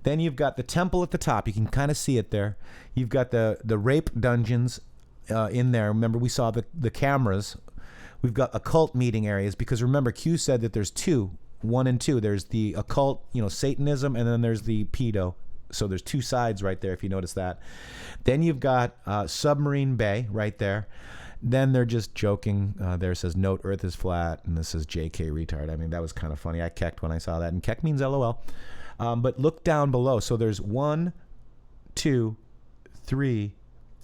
Then you've got the temple at the top. You can kind of see it there. You've got the rape dungeons in there. Remember, we saw the cameras. We've got occult meeting areas, because remember, Q said that there's two, 1 and 2. There's the occult, Satanism, and then there's the pedo. So there's two sides right there, if you notice that. Then you've got Submarine Bay right there. Then they're just joking. There says, note Earth is flat, and this says JK retard. I mean, that was kind of funny. I kecked when I saw that, and keck means LOL. But look down below. So there's 1, 2, 3,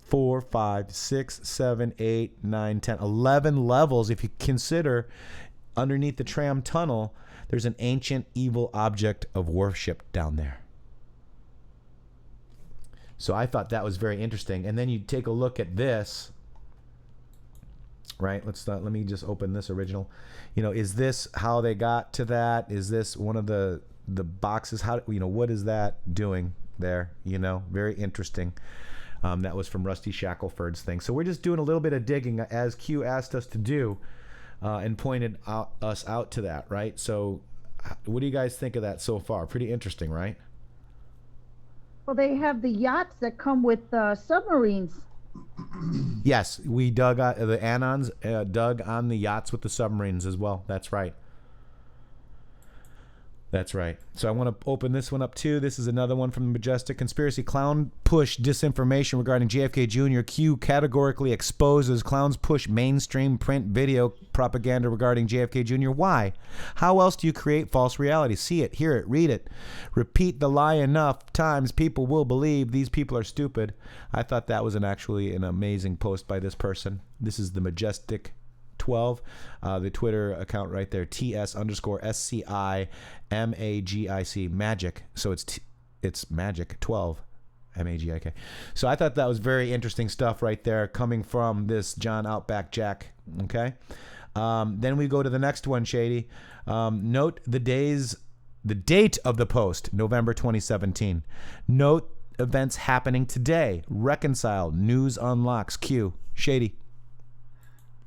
4, 5, 6, 7, 8, 9, 10, 11 levels. If you consider underneath the tram tunnel, there's an ancient evil object of worship down there. So I thought that was very interesting. And then you take a look at this right? Let me just open this original. Is this how they got to that? Is this one of the boxes? How, what is that doing there? Very interesting. That was from Rusty Shackelford's thing. So we're just doing a little bit of digging as Q asked us to do, and pointed us out to that, right? So what do you guys think of that so far? Pretty interesting, right? Well, they have the yachts that come with submarines. Yes, we dug the Anons dug on the yachts with the submarines as well. That's right. That's right. So I want to open this one up too. This is another one from the Majestic. Conspiracy clown push disinformation regarding JFK Jr. Q categorically exposes clowns push mainstream print video propaganda regarding JFK Jr. Why? How else do you create false reality? See it, hear it, read it. Repeat the lie enough times, people will believe these people are stupid. I thought that was actually an amazing post by this person. This is the Majestic 12, the Twitter account right there, TS_SCIMAGIC, Magic. So it's Magic 12, MAGIK. So I thought that was very interesting stuff right there, coming from this John Outback Jack. Okay, then we go to the next one, Shady. Note the date of the post, November 2017. Note events happening today. Reconcile. News unlocks. Q. Shady.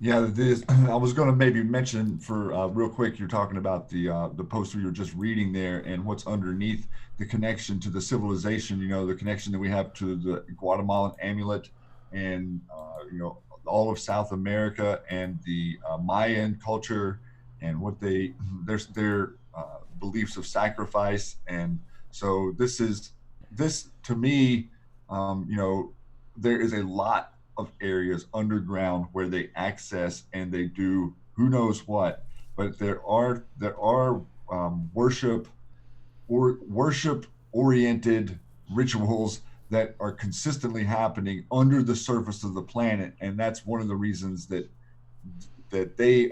Yeah, I was going to maybe mention for real quick, you're talking about the post we were just reading there and what's underneath the connection to the civilization, the connection that we have to the Guatemalan amulet and, all of South America and the Mayan culture and what their beliefs of sacrifice. And so this to me, there is a lot of areas underground where they access and they do who knows what, but there are worship oriented rituals that are consistently happening under the surface of the planet, and that's one of the reasons that they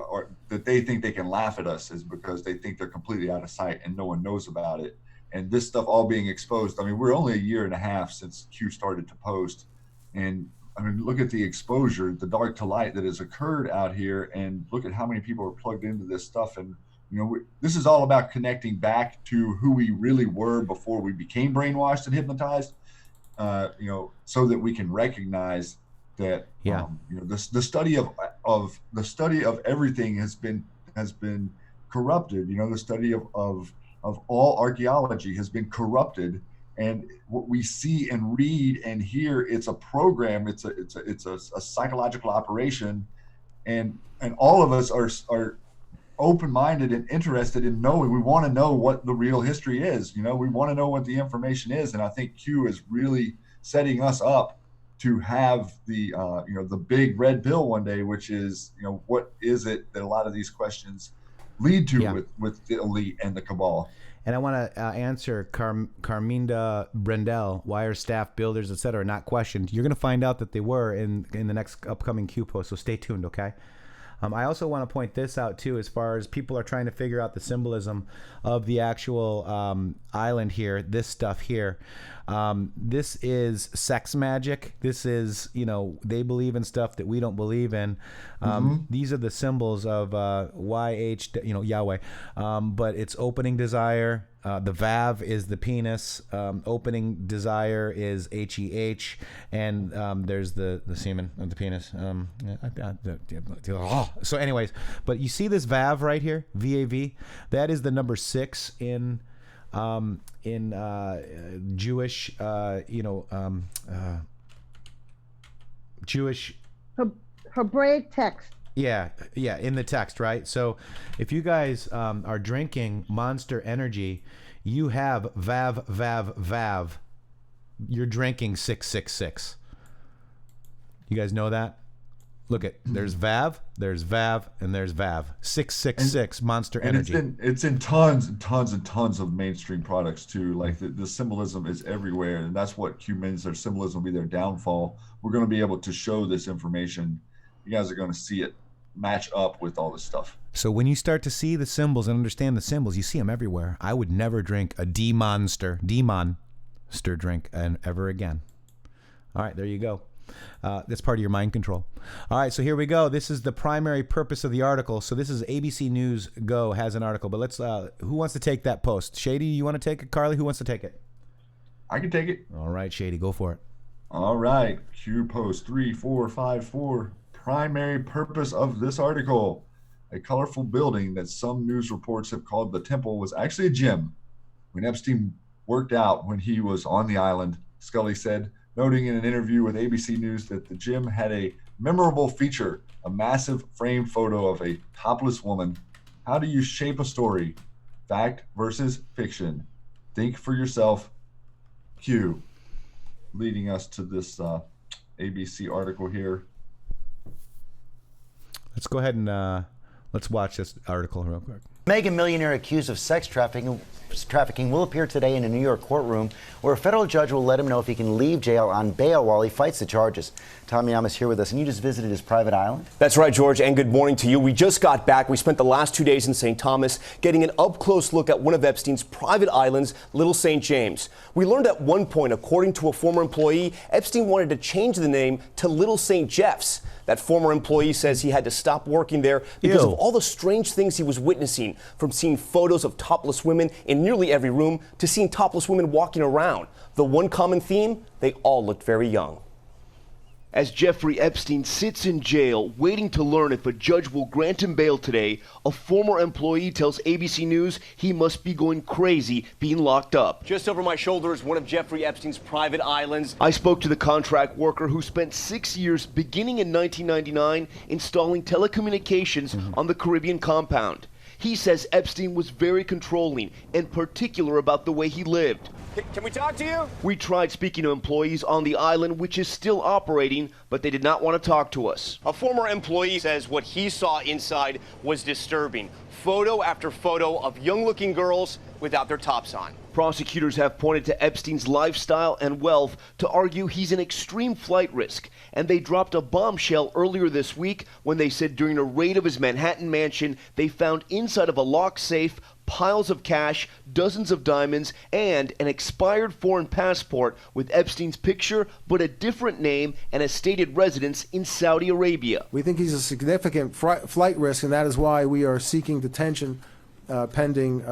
think they can laugh at us, is because they think they're completely out of sight and no one knows about it. And this stuff all being exposed. I mean, we're only a year and a half since Q started to post, and I mean, look at the exposure, the dark to light that has occurred out here, and look at how many people are plugged into this stuff. And, this is all about connecting back to who we really were before we became brainwashed and hypnotized, so that we can recognize that, the study of everything has been corrupted. The study of all archaeology has been corrupted. And what we see and read and hear, it's a program, it's a psychological operation, and all of us are open-minded and interested in knowing. We want to know what the real history is. We want to know what the information is, and I think Q is really setting us up to have the big red pill one day, which is what is it that a lot of these questions lead to with the elite and the cabal. And I want to answer Carminda Brendel, why are staff, builders, etc. not questioned? You're going to find out that they were in the next upcoming Q post, so stay tuned, okay? I also want to point this out, too, as far as people are trying to figure out the symbolism of the actual island here, this stuff here. This is sex magic. This is, they believe in stuff that we don't believe in. These are the symbols of YH, Yahweh. But it's opening desire. The Vav is the penis. Opening desire is HEH. And there's the semen of the penis. So anyways, but you see this Vav right here, VAV? That is the number 6 in Jewish, Jewish Hebraic text. Yeah, in the text, right? So if you guys are drinking Monster Energy, you have Vav, Vav, Vav. You're drinking 666. You guys know that? Look at, there's Vav, and there's Vav. 666 Monster Energy. And it's in tons and tons and tons of mainstream products too. Like the symbolism is everywhere, and that's what Q means. Their symbolism will be their downfall. We're going to be able to show this information. You guys are going to see it match up with all this stuff. So when you start to see the symbols and understand the symbols, you see them everywhere. I would never drink a Demonster drink ever again. All right, there you go. That's part of your mind control. All right, so here we go. This is the primary purpose of the article. So this is ABC News Go has an article, but let's. Who wants to take that post? Shady, you want to take it? Carly, who wants to take it? I can take it. All right, Shady, go for it. All right, Q post 3454. Primary purpose of this article: a colorful building that some news reports have called the temple was actually a gym. When Epstein worked out when he was on the island, Scully said, noting in an interview with ABC News that the gym had a memorable feature, a massive framed photo of a topless woman. How do you shape a story? Fact versus fiction. Think for yourself. Q. Leading us to this ABC article here. Let's go ahead and let's watch this article real quick. Mega millionaire accused of sex trafficking will appear today in a New York courtroom where a federal judge will let him know if he can leave jail on bail while he fights the charges. Tom Yam is here with us, and you just visited his private island? That's right, George, and good morning to you. We just got back. We spent the last 2 days in St. Thomas getting an up-close look at one of Epstein's private islands, Little St. James. We learned at one point, according to a former employee, Epstein wanted to change the name to Little St. Jeff's. That former employee says he had to stop working there because of all the strange things he was witnessing, from seeing photos of topless women in nearly every room to seeing topless women walking around. The one common theme, they all looked very young. As Jeffrey Epstein sits in jail waiting to learn if a judge will grant him bail today, a former employee tells ABC News he must be going crazy being locked up. Just over my shoulder is one of Jeffrey Epstein's private islands. I spoke to the contract worker who spent 6 years beginning in 1999 installing telecommunications on the Caribbean compound. He says Epstein was very controlling and particular about the way he lived. Can we talk to you? We tried speaking to employees on the island, which is still operating, but they did not want to talk to us. A former employee says what he saw inside was disturbing. Photo after photo of young-looking girls without their tops on. Prosecutors have pointed to Epstein's lifestyle and wealth to argue he's an extreme flight risk, and they dropped a bombshell earlier this week when they said during a raid of his Manhattan mansion, they found inside of a locked safe piles of cash, dozens of diamonds, and an expired foreign passport with Epstein's picture but a different name and a stated residence in Saudi Arabia. We think he's a significant flight risk, and that is why we are seeking detention pending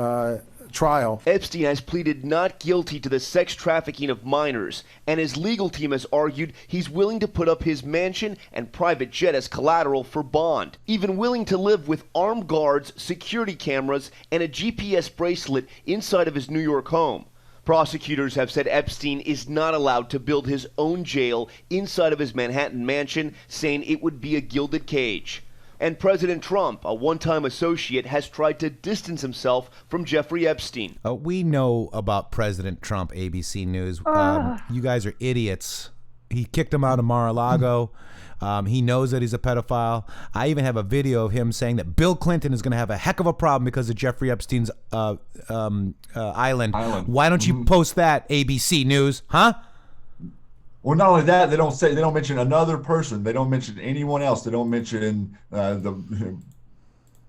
trial. Epstein has pleaded not guilty to the sex trafficking of minors, and his legal team has argued he's willing to put up his mansion and private jet as collateral for bond, even willing to live with armed guards, security cameras, and a GPS bracelet inside of his New York home. Prosecutors have said Epstein is not allowed to build his own jail inside of his Manhattan mansion, saying it would be a gilded cage. And President Trump, a one-time associate, has tried to distance himself from Jeffrey Epstein. We know about President Trump, ABC News. You guys are idiots. He kicked him out of Mar-a-Lago. He knows that he's a pedophile. I even have a video of him saying that Bill Clinton is going to have a heck of a problem because of Jeffrey Epstein's island. Why don't you post that, ABC News? Huh? Well, not only that, they don't mention another person. They don't mention anyone else. They don't mention the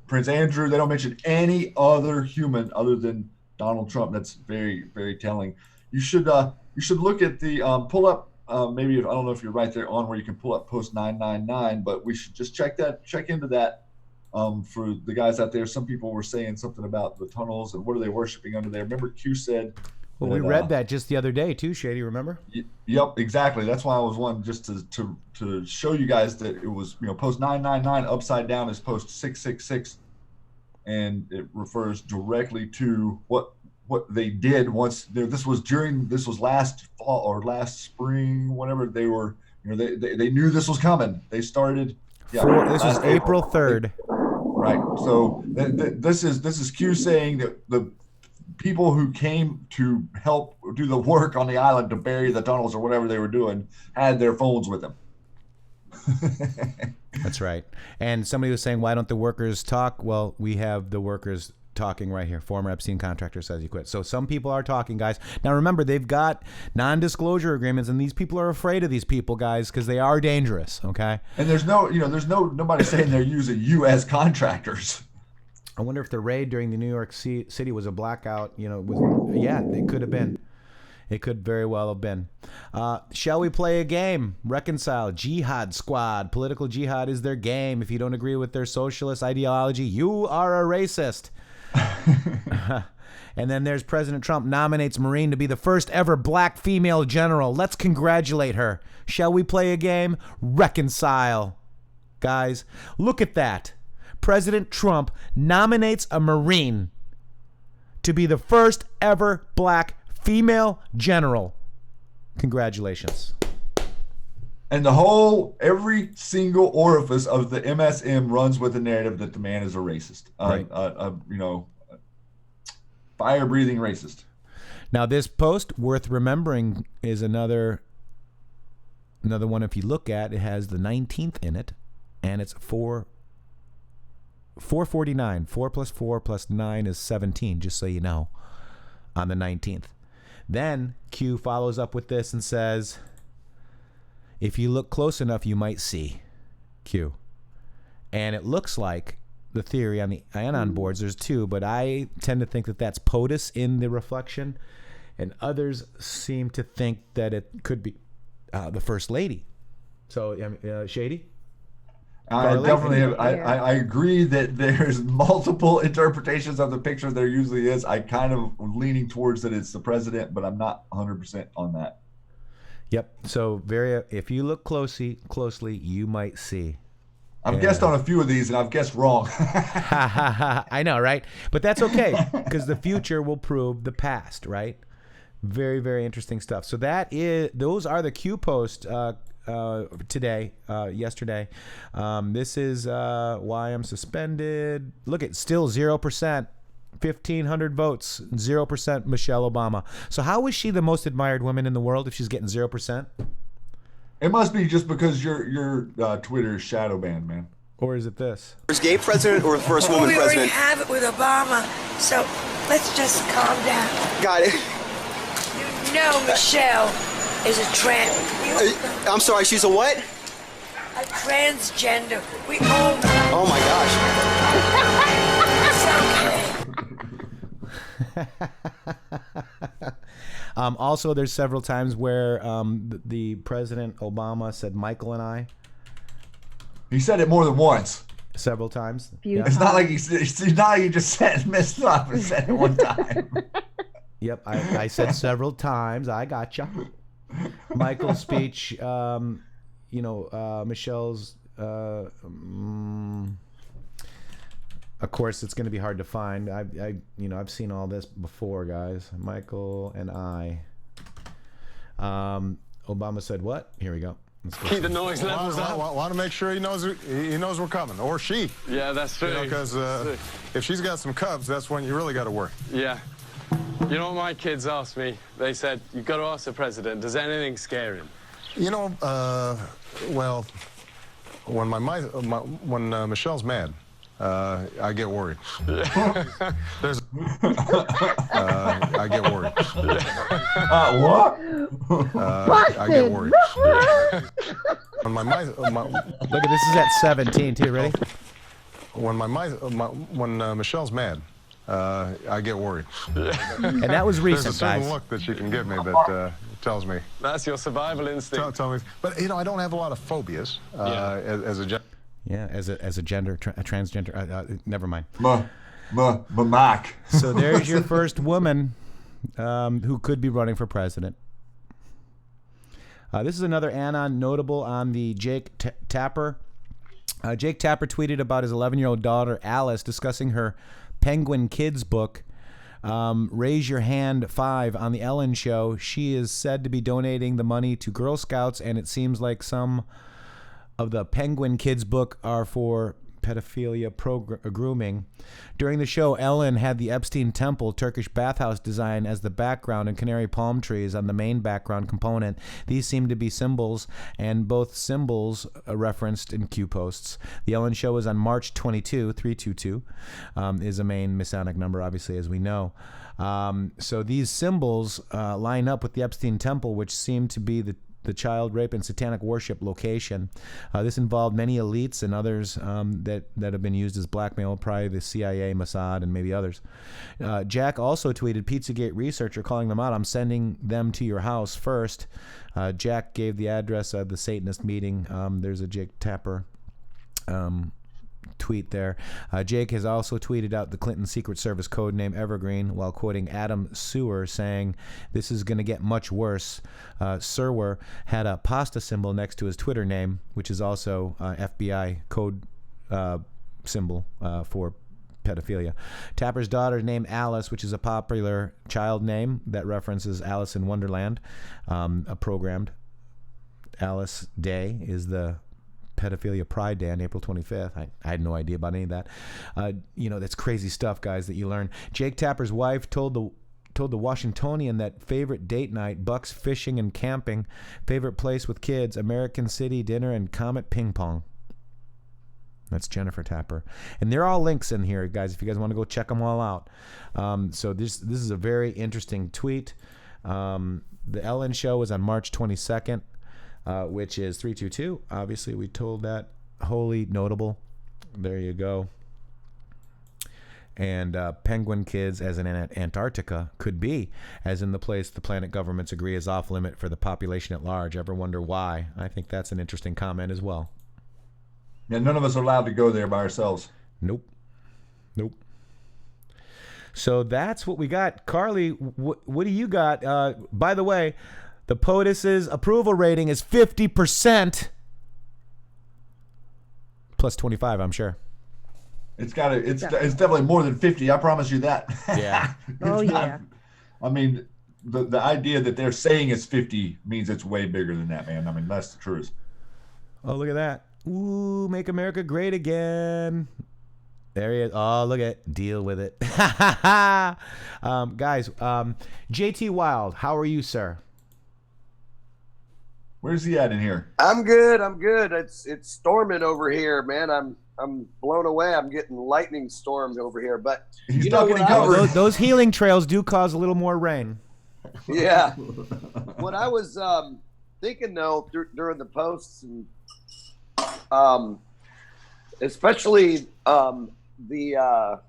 Prince Andrew. They don't mention any other human other than Donald Trump. That's very, very telling. You should look at the pull up. Maybe I don't know if you're right there on where you can pull up post 999, but we should just check into that for the guys out there. Some people were saying something about the tunnels and what are they worshiping under there. Remember, Q said. Well, we read that just the other day too, Shady. Remember? Yep, exactly. That's why I was wanting just to show you guys that it was post 999 upside down is post 666, and it refers directly to what they did once. This was last fall or last spring, whatever they were. They knew this was coming. They started. This was April 3rd. Right. So this is Q saying that the people who came to help do the work on the island to bury the tunnels or whatever they were doing had their phones with them. That's right. And somebody was saying, why don't the workers talk? Well, we have the workers talking right here. Former Epstein contractor says he quit. So some people are talking, guys. Now remember, they've got non-disclosure agreements, and these people are afraid of these people, guys, because they are dangerous. Okay. And there's nobody saying they're using U.S. contractors. I wonder if the raid during the New York City was a blackout. It could have been. It could very well have been. Shall we play a game? Reconcile. Jihad Squad. Political jihad is their game. If you don't agree with their socialist ideology, you are a racist. And then there's President Trump nominates Marine to be the first ever black female general. Let's congratulate her. Shall we play a game? Reconcile. Guys, look at that. President Trump nominates a Marine to be the first ever black female general. Congratulations. And every single orifice of the MSM runs with the narrative that the man is a racist. Right. Fire-breathing racist. Now, this post, worth remembering, is another one. If you look at it, has the 19th in it, and it's 449. 4 plus 4 plus 9 is 17, just so you know, on the 19th. Then Q follows up with this and says, if you look close enough, you might see. Q. And it looks like the theory on the anon boards, there's two, but I tend to think that that's POTUS in the reflection, and others seem to think that it could be the First Lady. So, Shady? I definitely have. I agree that there's multiple interpretations of the picture. There usually is. I kind of leaning towards that it's the president, but I'm not 100% on that. Yep. So if you look closely, you might see. I've guessed on a few of these, and I've guessed wrong. I know, right? But that's okay, because the future will prove the past, right? Very, very interesting stuff. So those are the Q posts yesterday. This is why I'm suspended. Look, it's still 0%. 1,500 votes, 0% Michelle Obama. So how is she the most admired woman in the world if she's getting 0%? It must be just because your Twitter is shadow banned, man. Or is it this? First gay president or the first woman We already president? have it with Obama, so let's just calm down. Got it. You know Michelle is a trans. I'm sorry, she's a what? A transgender. We all know. Oh my gosh. It's okay. Also, there's several times where the President Obama said Michael and I. He said it more than once. Several times. Yeah. It's not like he just said messed up and said it one time. Yep, I said several times. I gotcha. Michael's speech, Michelle's. Of course, it's going to be hard to find. I've seen all this before, guys. Michael and I. Obama said what? Here we go. Keep the noise levels up. Want to make sure he knows we're coming, or she. Yeah, that's true. Because if she's got some cubs, that's when you really got to worry. Yeah. You know what my kids asked me? They said, you've got to ask the president, does anything scare him? Well, when when Michelle's mad, I get worried. I get worried. What? I get worried. When Look at this is at 17 too. Ready? When Michelle's mad, I get worried. And that was recent, There's a certain guys. look that she can give me that tells me. That's your survival instinct. Tell me. But I don't have a lot of phobias as a gender. Yeah, as a gender, a transgender. Never mind. Mark. So there's your first woman who could be running for president. This is another anon notable on the Jake Tapper. Jake Tapper tweeted about his 11-year-old daughter Alice discussing her Penguin Kids book, Raise Your Hand 5 on the Ellen Show. She is said to be donating the money to Girl Scouts, and it seems like some of the Penguin Kids book are for pedophilia grooming. During the show, Ellen had the Epstein Temple Turkish bathhouse design as the background and canary palm trees on the main background component. These seem to be symbols, and both symbols are referenced in Q posts. The Ellen Show is on March 22, 322, is a main Masonic number, obviously, as we know. So these symbols line up with the Epstein Temple, which seem to be the child rape and satanic worship location. This involved many elites and others that have been used as blackmail, probably the CIA, Mossad, and maybe others. Jack also tweeted, Pizzagate researcher calling them out. I'm sending them to your house first. Jack gave the address of the Satanist meeting. There's a Jake Tapper tweet there. Jake has also tweeted out the Clinton Secret Service code name Evergreen while quoting Adam Sewer saying, this is going to get much worse. Sewer had a pasta symbol next to his Twitter name, which is also FBI code symbol for pedophilia. Tapper's daughter's name Alice, which is a popular child name that references Alice in Wonderland. A programmed Alice Day is the pedophilia pride day on April 25th. I had no idea about any of that. That's crazy stuff, guys, that you learn. Jake Tapper's wife told the Washingtonian that favorite date night, Bucks fishing and camping, favorite place with kids, American City dinner, and Comet ping pong. That's Jennifer Tapper. And they're all links in here, guys, if you guys want to go check them all out. So this is a very interesting tweet. The Ellen Show was on March 22nd. Which is 322. Obviously, we told that. Holy notable. There you go. And penguin kids as in Antarctica could be, as in the place the planet governments agree is off limit for the population at large. Ever wonder why? I think that's an interesting comment as well. Yeah, none of us are allowed to go there by ourselves. Nope. So that's what we got. Carly, what do you got? By the way, the POTUS's approval rating is 50%. Plus 25, I'm sure. It's definitely more than 50. I promise you that. Yeah. Yeah. I mean, the idea that they're saying it's 50 means it's way bigger than that, man. I mean, that's the truth. Oh, look at that. Ooh, make America great again. There he is. Oh, look at it. Deal with it. Guys, JT Wild, how are you, sir? Where's he at in here? I'm good. It's storming over here, man. I'm blown away. I'm getting lightning storms over here. But he's not getting covered. Those healing trails do cause a little more rain. Yeah. What I was thinking though during the posts, and especially the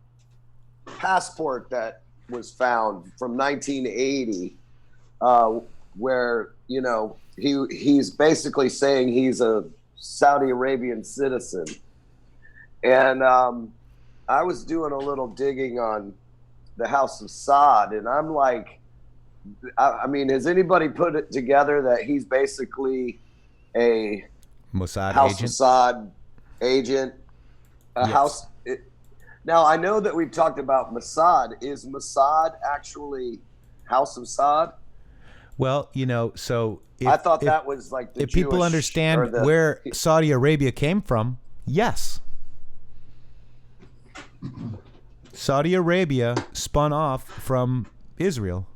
passport that was found from 1980, where he's basically saying he's a Saudi Arabian citizen. And I was doing a little digging on the House of Saud, and I'm like, I mean, has anybody put it together that he's basically a Mossad House agent? of Saud agent? Yes. Now, I know that we've talked about Mossad. Is Mossad actually House of Saud? Well, so I thought that was like the if people Jewish, understand where Saudi Arabia came from, yes. Saudi Arabia spun off from Israel.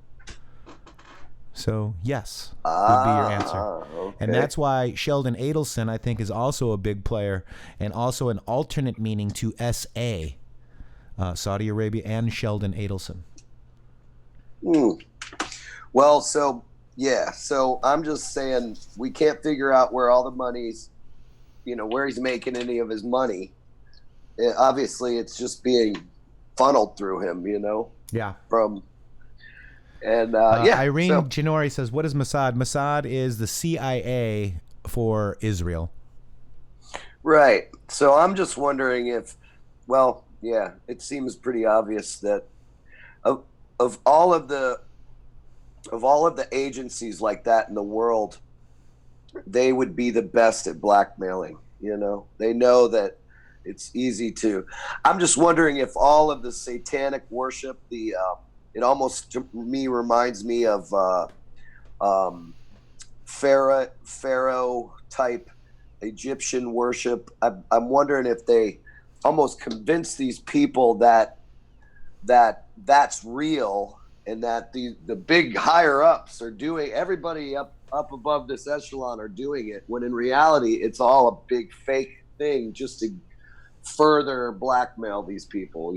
So, yes, would be your answer. Okay. And that's why Sheldon Adelson, I think, is also a big player and also an alternate meaning to SA. Saudi Arabia and Sheldon Adelson. Well, so I'm just saying we can't figure out where all the money's, where he's making any of his money. Obviously, it's just being funneled through him, Yeah. Irene Ginori says, what is Mossad? Mossad is the CIA for Israel. Right. So I'm just wondering if, it seems pretty obvious that of all of the agencies like that in the world, they would be the best at blackmailing. They know that it's easy to. I'm just wondering if all of the satanic worship, it almost to me reminds me of Pharaoh type Egyptian worship. I'm wondering if they almost convince these people that that's real, and that the big higher ups are doing, everybody up above this echelon are doing it, when in reality it's all a big fake thing just to further blackmail these people.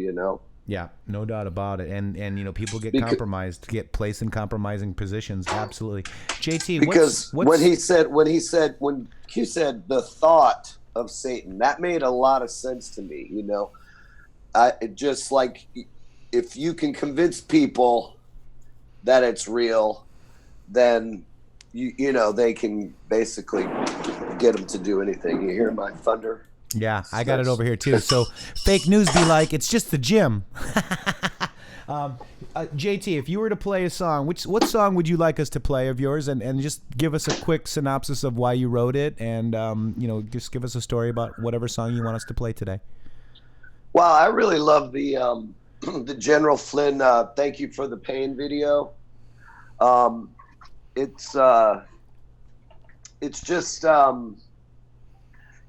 Yeah, no doubt about it. And you know, people get compromised, get placed in compromising positions. Absolutely. JT, because what's when Q said the thought of Satan, that made a lot of sense to me. You know, it just like if you can convince people that it's real, then you know they can basically get them to do anything. You hear my thunder? Yeah, I got it over here too. So fake news be like, it's just the gym. JT, if you were to play a song, what song would you like us to play of yours? And just give us a quick synopsis of why you wrote it, and you know, just give us a story about whatever song you want us to play today. Well, I really love the the General Flynn "Thank You for the Pain" video. It's just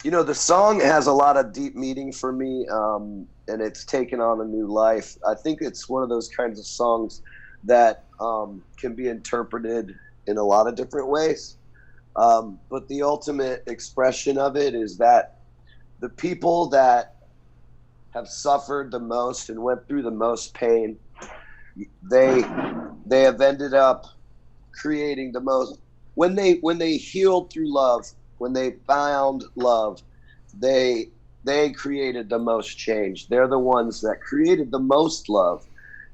you know, the song has a lot of deep meaning for me, and it's taken on a new life. I think it's one of those kinds of songs that can be interpreted in a lot of different ways. But the ultimate expression of it is that the people that have suffered the most and went through the most pain, they have ended up creating the most. When they healed through love, when they found love, they created the most change. They're the ones that created the most love.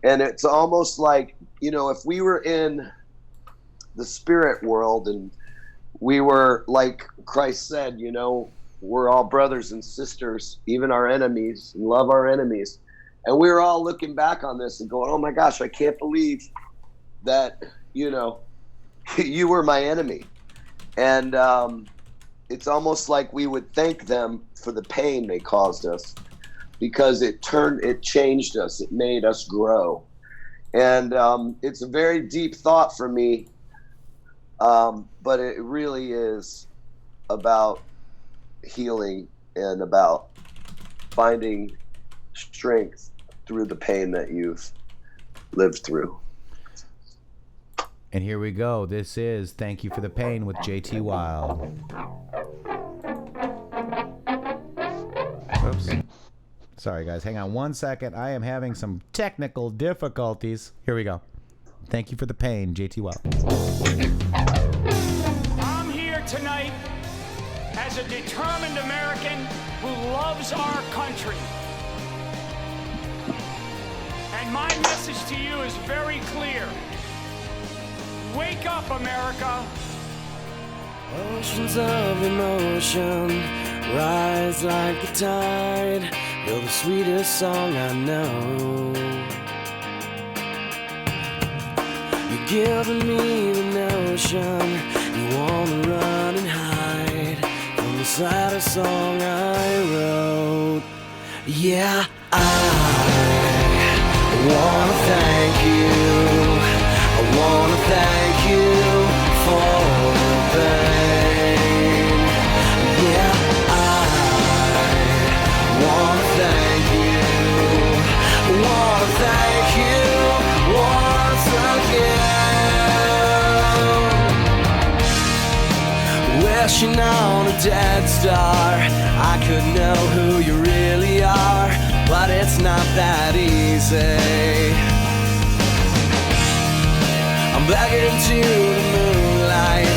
And it's almost like, you know, if we were in the spirit world and we were, like Christ said, you know, we're all brothers and sisters, even our enemies, and love our enemies. And we were all looking back on this and going, oh my gosh, I can't believe that, you know, you were my enemy. And it's almost like we would thank them for the pain they caused us, because it changed us, it made us grow. And it's a very deep thought for me, but it really is about healing and about finding strength through the pain that you've lived through. And here we go. This is Thank You for the Pain with JT Wild. Oops. Sorry, guys. Hang on one second. I am having some technical difficulties. Here we go. Thank You for the Pain, JT Wild. I'm here tonight as a determined American who loves our country. And my message to you is very clear. Wake up, America. Oceans of emotion rise like the tide. You're the sweetest song I know. You're giving me the notion you wanna run and hide from the saddest song I wrote. Yeah, I wanna thank you. I wanna thank you for the pain. Yeah, I wanna thank you. I wanna thank you once again. Wishing on a dead star, I could know who you really are, but it's not that easy. I'm begging to the moonlight,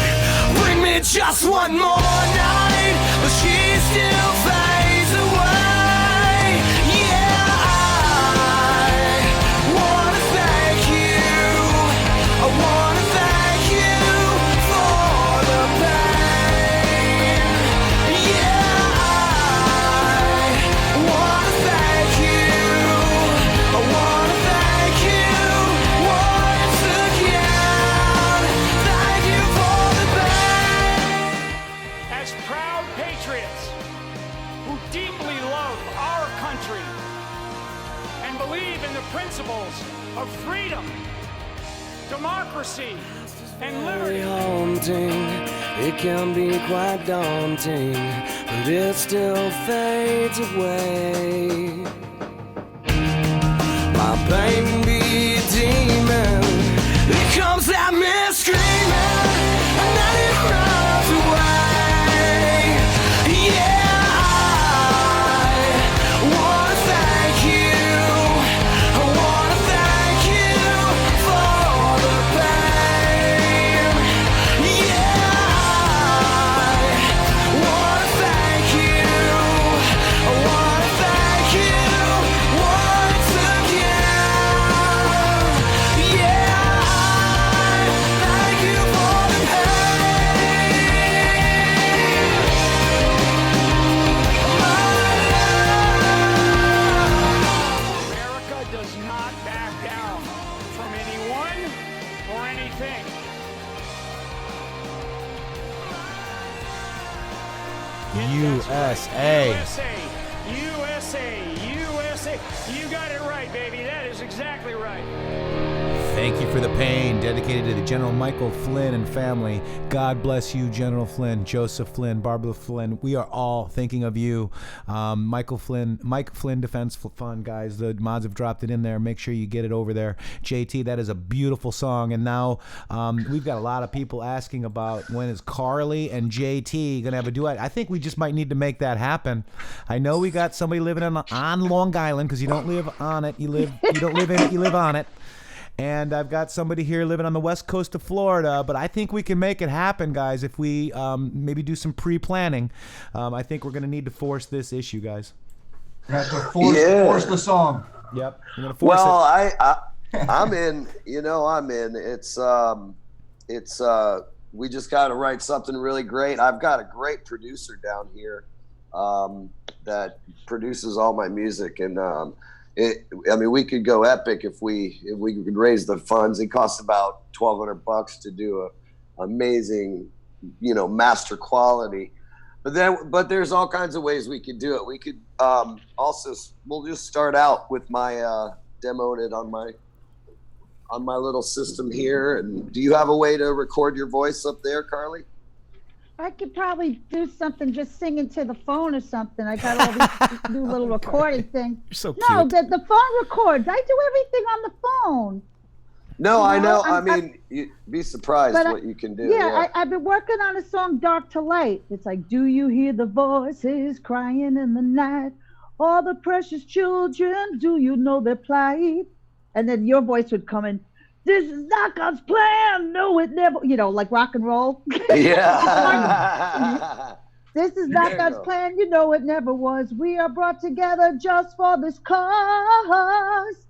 bring me just one more night, but she still fades away. Yeah, I wanna thank you. I wanna thank you for the pain. Yeah, I wanna thank you. I wanna thank you once again. Thank you for the pain. As proud patriots who deeply love our country and believe in the principles of freedom, democracy, and liberty. Haunting, it can be quite daunting, but it still fades away. My pain be a demon, it comes at me screaming, and then it runs away. Yeah, I wanna thank you. think? USA. USA. You got it right, baby. That is exactly right. Thank you for the pain. Dedicated to the General Michael Flynn and family. God bless you, General Flynn, Joseph Flynn, Barbara Flynn. We are all thinking of you. Mike Flynn Defense Fund, guys. The mods have dropped it in there. Make sure you get it over there. JT, that is a beautiful song. And now we've got a lot of people asking about when is Carly and JT going to have a duet. I think we just might need to make that happen. I know we got somebody living on Long Island, because you don't live on it. You don't live in it, you live on it. And I've got somebody here living on the west coast of Florida, but I think we can make it happen, guys, if we maybe do some pre-planning. I think we're going to need to force this issue, guys. We have to force the song. Yep. We're going to force it. I'm in. I'm in. It's we just got to write something really great. I've got a great producer down here that produces all my music, and we could go epic if we could raise the funds. It costs about $1,200 to do a amazing, master quality. But there's all kinds of ways we could do it. We could we'll just start out with my demoed it on my little system here. And do you have a way to record your voice up there, Carly? I could probably do something, just sing into the phone or something. I got all these new little recording things. You're so cute. No, the phone records. I do everything on the phone. No, I know. You'd be surprised what you can do. Yeah, I've been working on a song, Dark to Light. It's like, do you hear the voices crying in the night? All the precious children, do you know their plight? And then your voice would come in. This is not God's plan. No, it never, like rock and roll. Yeah. This is not God's plan. It never was. We are brought together just for this cause.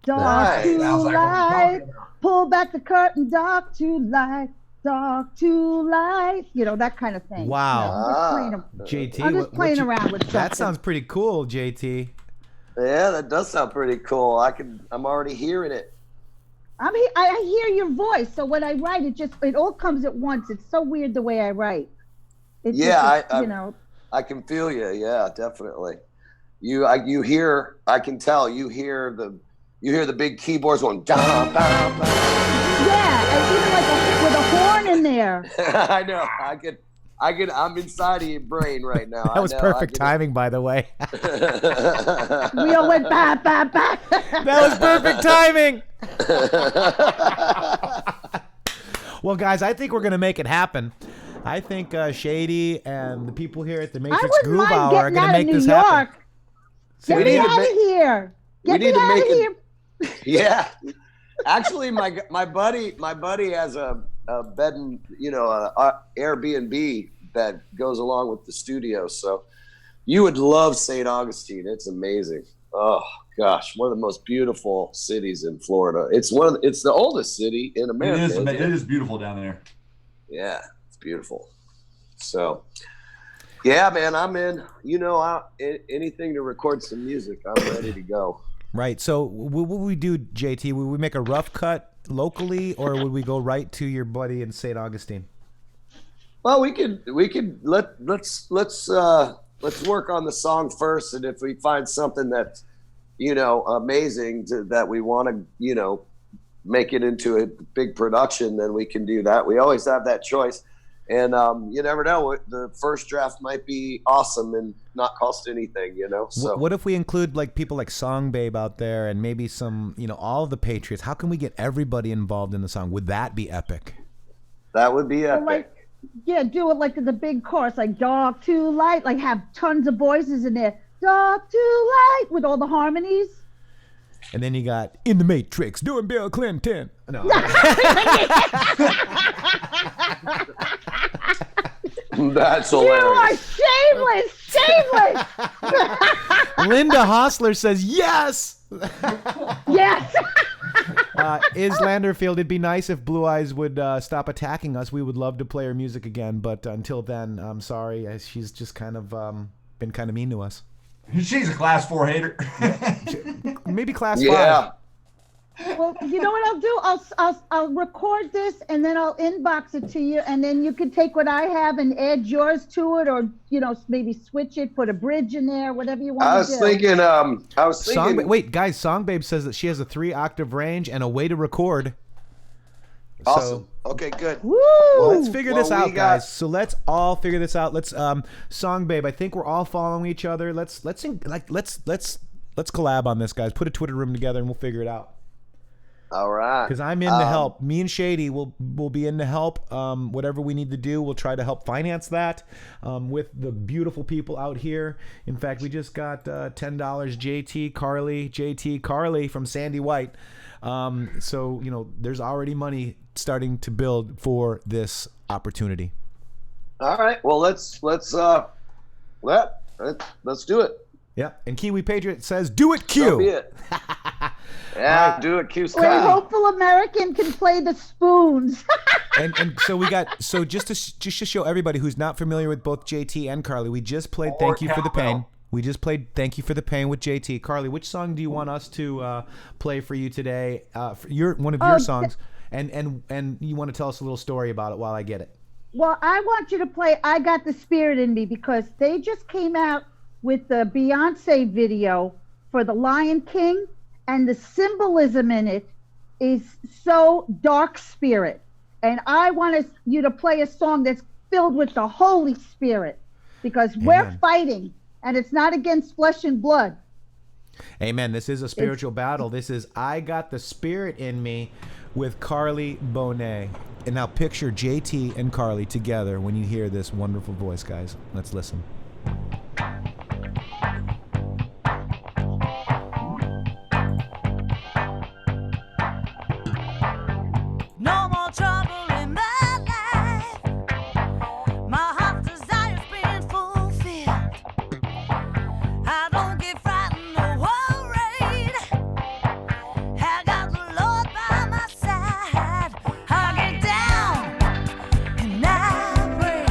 Dark to light. Pull back the curtain. Dark to light. Dark to light. That kind of thing. Wow. JT, I'm just playing around with something. That sounds pretty cool, JT. Yeah, that does sound pretty cool. I'm already hearing it. I hear your voice, so when I write, it all comes at once. It's so weird the way I write. I can feel you. Yeah, definitely. You hear. I can tell. You hear the big keyboards going. Dum, dum, dum. Yeah, and even with a horn in there. I know. I'm inside of your brain right now. That was perfect timing, by the way. We all went ba ba ba. That was perfect timing. Well, guys, I think we're going to make it happen. I think Shady and the people here at the Matrixxx Groove Hour are going to make this happen. Get me out of here. Get me out of here. Yeah. Actually, my buddy has a bed and Airbnb that goes along with the studio. So you would love St. Augustine. It's amazing. Oh gosh, one of the most beautiful cities in Florida. It's the oldest city in America. It is beautiful down there. Yeah, it's beautiful. So yeah, man, I'm in. Anything to record some music, I'm ready to go. Right. So what would we do, JT? Would we make a rough cut locally, or would we go right to your buddy in St. Augustine? Well, we could let's work on the song first, and if we find something that's amazing that we want to make it into a big production, then we can do that. We always have that choice, and you never know. The first draft might be awesome and not cost anything. So what if we include people like Song Babe out there, and maybe some all of the Patriots? How can we get everybody involved in the song? Would that be epic? That would be epic. Do it like the big chorus, like Dark to Light, like have tons of voices in there. Dark to Light with all the harmonies. And then you got In the Matrixxx doing Bill Clinton. No. That's hilarious. You are shameless. Linda Hostler says yes. Yes. Is Landerfield, it'd be nice if Blue Eyes would stop attacking us. We would love to play her music again, but until then, I'm sorry. She's just kind of been kind of mean to us. She's a class 4 hater. Maybe class 5. Well, you know what I'll do? I'll record this and then I'll inbox it to you, and then you can take what I have and add yours to it, or maybe switch it, put a bridge in there, whatever you want to do. I was thinking. Wait, guys, Song Babe says that she has a 3-octave range and a way to record. Awesome. Okay, good. Woo! Well, let's figure this out, guys. So let's all figure this out. Let's Song Babe, I think we're all following each other. Let's collab on this, guys. Put a Twitter room together and we'll figure it out. All right. Because I'm in to help. Me and Shady will be in to help. Whatever we need to do, we'll try to help finance that with the beautiful people out here. In fact, we just got $10 JT Carly from Sandy White. So there's already money starting to build for this opportunity. All right. Well, let's do it. Yeah. And Kiwi Patriot says, "Do it, Q." So be it. Yeah, do it, Q. Or a hopeful American can play the spoons. and so we got just to show everybody who's not familiar with both JT and Carly, we just played "Thank You for the Pain." We just played "Thank You for the Pain" with JT. Carly, which song do you want us to play for you today? For one of your songs, and you want to tell us a little story about it while I get it. Well, I want you to play "I Got the Spirit in Me" because they just came out with the Beyonce video for The Lion King, and the symbolism in it is so dark spirit. And I want you to play a song that's filled with the Holy Spirit, because we're fighting, and it's not against flesh and blood. Amen. This is a spiritual battle. This is "I Got the Spirit in Me" with Carly Bonet. And now picture JT and Carly together when you hear this wonderful voice, guys. Let's listen. No more trouble in my life. My heart's desire's been fulfilled. I don't get frightened or worried. I got the Lord by my side. I get down and I pray.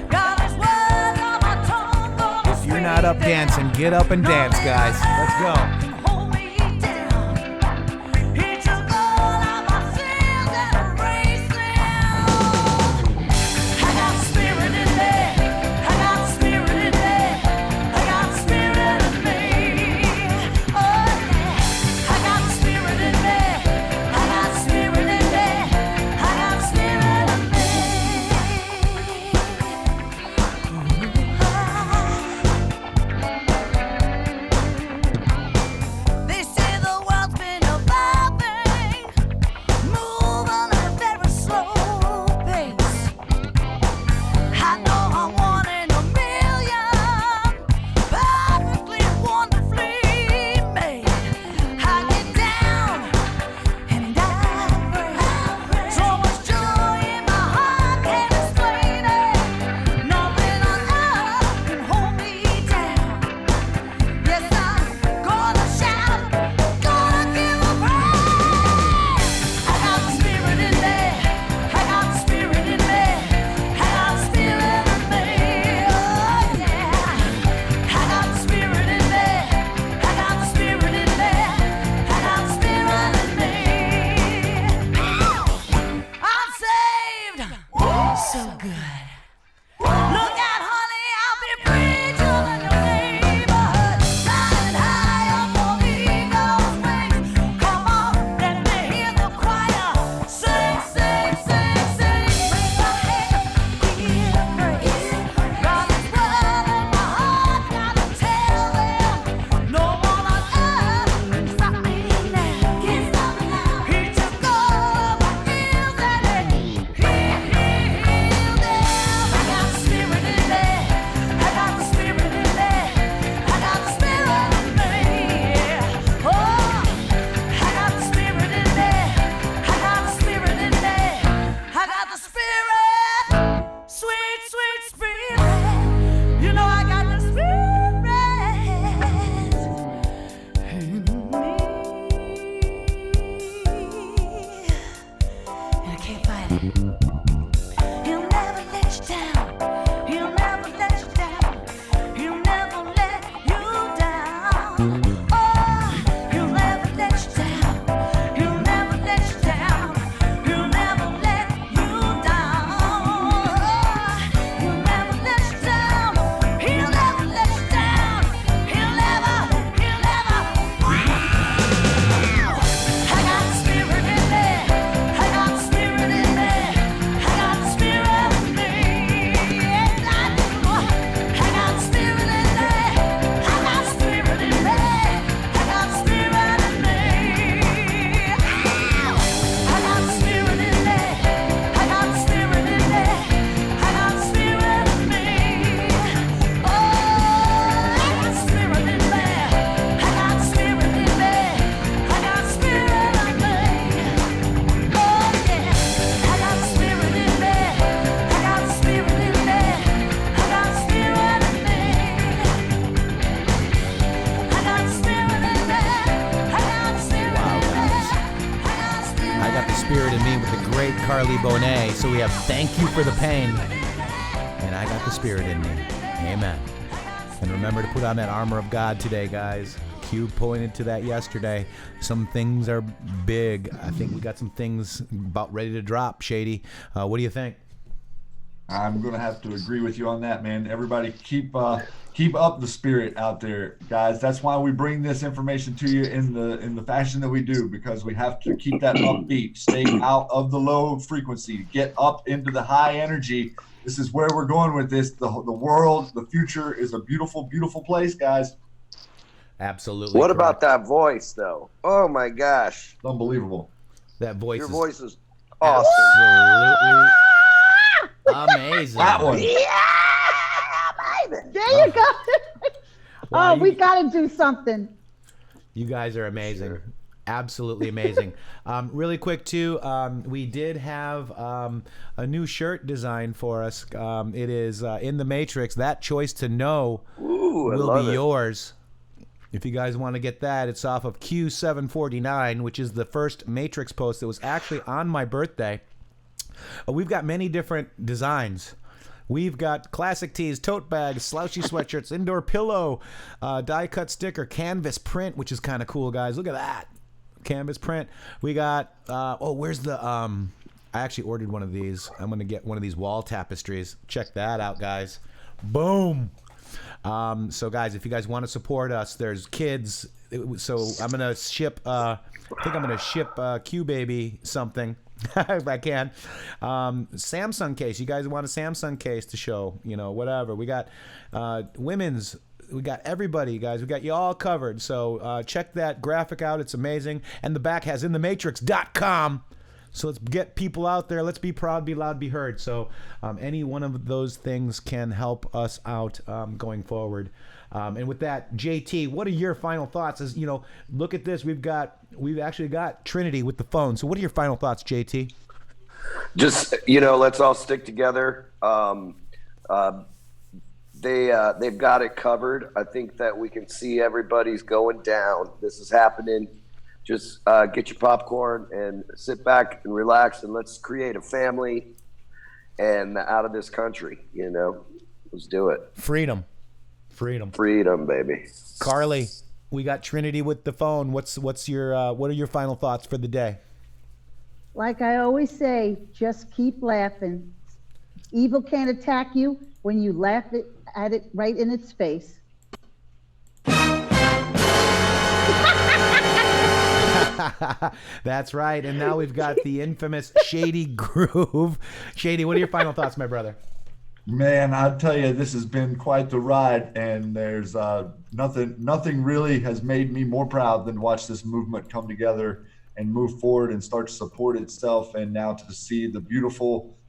God is word on my tongue. If you're not up dancing, get up and dance, guys. Let's go. He'll never let you down. I got the spirit in me with the great Carly Bonet. So we have Thank You for the Pain. And I got the spirit in me. Amen. And remember to put on that armor of God today, guys. Q pointed to that yesterday. Some things are big. I think we got some things about ready to drop, Shady. What do you think? I'm going to have to agree with you on that, man. Everybody keep up the spirit out there, guys. That's why we bring this information to you in the fashion that we do, because we have to keep that upbeat, stay out of the low frequency, get up into the high energy. This is where we're going with this. The world, the future is a beautiful, beautiful place, guys. Absolutely. What correct. about that voice, though? Oh, my gosh. Unbelievable. That voice Your is voice is awesome. absolutely amazing. That one. There you go. Wow, we got to do something. You guys are amazing. Sure. Absolutely amazing. Really quick, too, we did have a new shirt designed for us. It is In the Matrix. That choice to know will be yours. If you guys want to get that, it's off of Q749, which is the first Matrixx post that was actually on my birthday. We've got many different designs. We've got classic tees, tote bags, slouchy sweatshirts, indoor pillow, die-cut sticker, canvas print, which is kind of cool, guys. Look at that. Canvas print. We got, where's the, I actually ordered one of these. I'm going to get one of these wall tapestries. Check that out, guys. Boom. So, guys, if you guys want to support us, there's kids. So I'm going to ship, I think I'm going to ship Q-Baby something. If I can. Samsung case. You guys want a Samsung case to show, whatever. We got women's. We got everybody, guys. We got you all covered. So check that graphic out. It's amazing. And the back has intheMatrixx.com. So let's get people out there. Let's be proud, be loud, be heard. So any one of those things can help us out going forward. And with that, JT, what are your final thoughts? As look at this. We've actually got Trinity with the phone. So what are your final thoughts, JT? Just let's all stick together. They've got it covered. I think that we can see everybody's going down. This is happening. Just get your popcorn and sit back and relax, and let's create a family and out of this country. Let's do it. Freedom, baby. Carly, we got Trinity with the phone. What's your what are your final thoughts for the day? Like I always say, just keep laughing. Evil can't attack you when you laugh at it right in its face. That's right. And now we've got the infamous Shady Grooove. Shady, what are your final thoughts, my brother? Man, I'll tell you, this has been quite the ride, and there's nothing really has made me more proud than to watch this movement come together and move forward and start to support itself, and now to see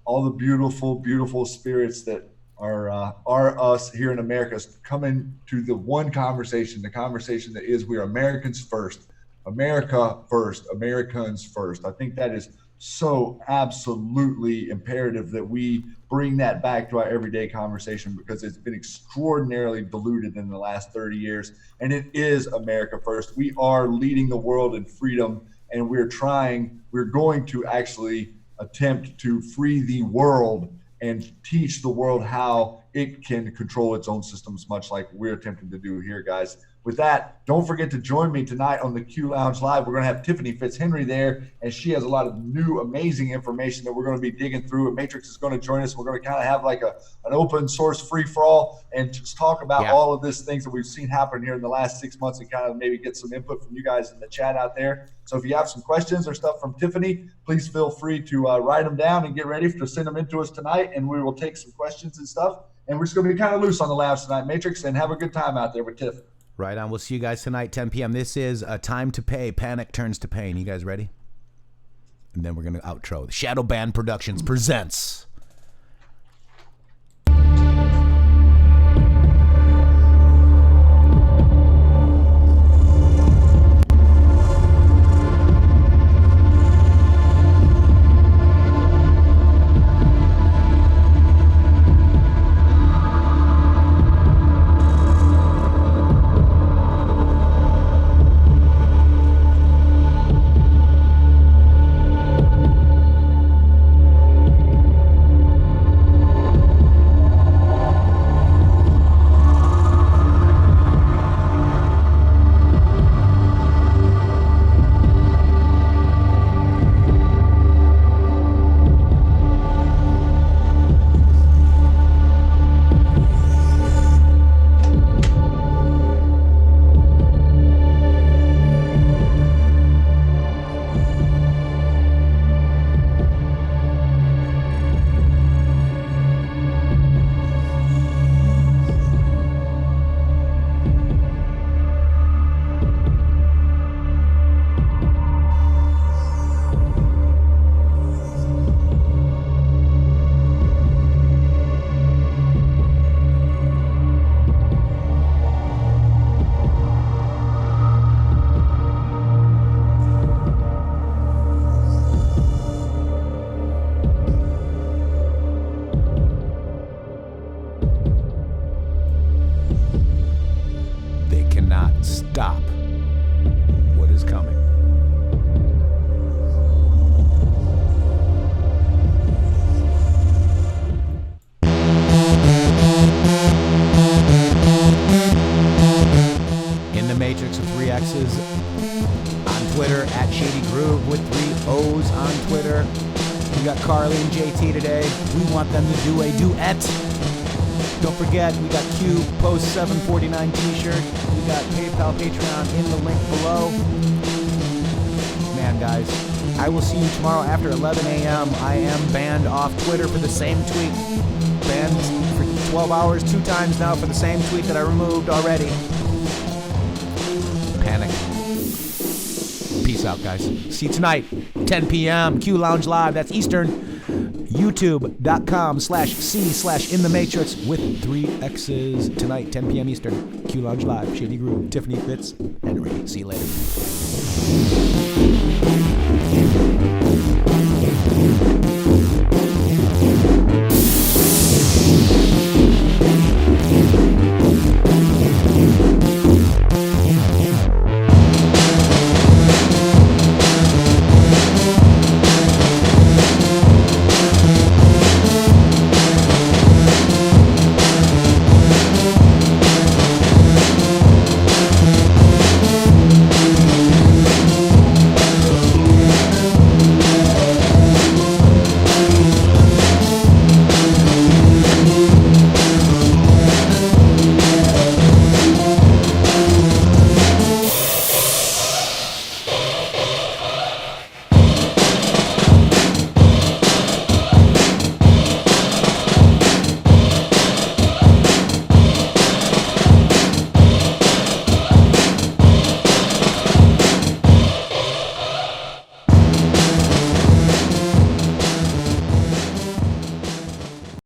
all the beautiful spirits that are us here in America coming to the one conversation, the conversation that is we are Americans first. America first, Americans first. I think that is so absolutely imperative that we bring that back to our everyday conversation, because it's been extraordinarily diluted in the last 30 years. And it is America first. We are leading the world in freedom, and we're going to actually attempt to free the world and teach the world how it can control its own systems, much like we're attempting to do here, guys. With that, don't forget to join me tonight on the Q Lounge Live. We're going to have Tiffany Fitzhenry there, and she has a lot of new, amazing information that we're going to be digging through. And Matrixxx is going to join us. We're going to kind of have like an open source free-for-all and just talk about all of these things that we've seen happen here in the last 6 months, and kind of maybe get some input from you guys in the chat out there. So if you have some questions or stuff from Tiffany, please feel free to write them down and get ready to send them in to us tonight, and we will take some questions and stuff. And we're just going to be kind of loose on the lounge tonight, Matrixxx, and have a good time out there with Tiff. Right on. We'll see you guys tonight, 10 p.m. This is A Time to Pay. Panic Turns to Pain. You guys ready? And then we're going to outro. The Shadow Band Productions presents O's on Twitter. We got Carly and JT today. We want them to do a duet. Don't forget, we got Q Post 749 t-shirt. We got PayPal, Patreon in the link below. Man, guys, I will see you tomorrow after 11 a.m. I am banned off Twitter for the same tweet. Banned for 12 hours 2 times now for the same tweet that I removed already. Panic. Peace out, guys. See you tonight, 10 p.m. Q Lounge Live. That's Eastern. YouTube.com/C/intheMatrixxx with 3 X's tonight, 10 p.m. Eastern. Q Lounge Live. Shady Grooove, Tiffany Fitz, Henry. See you later.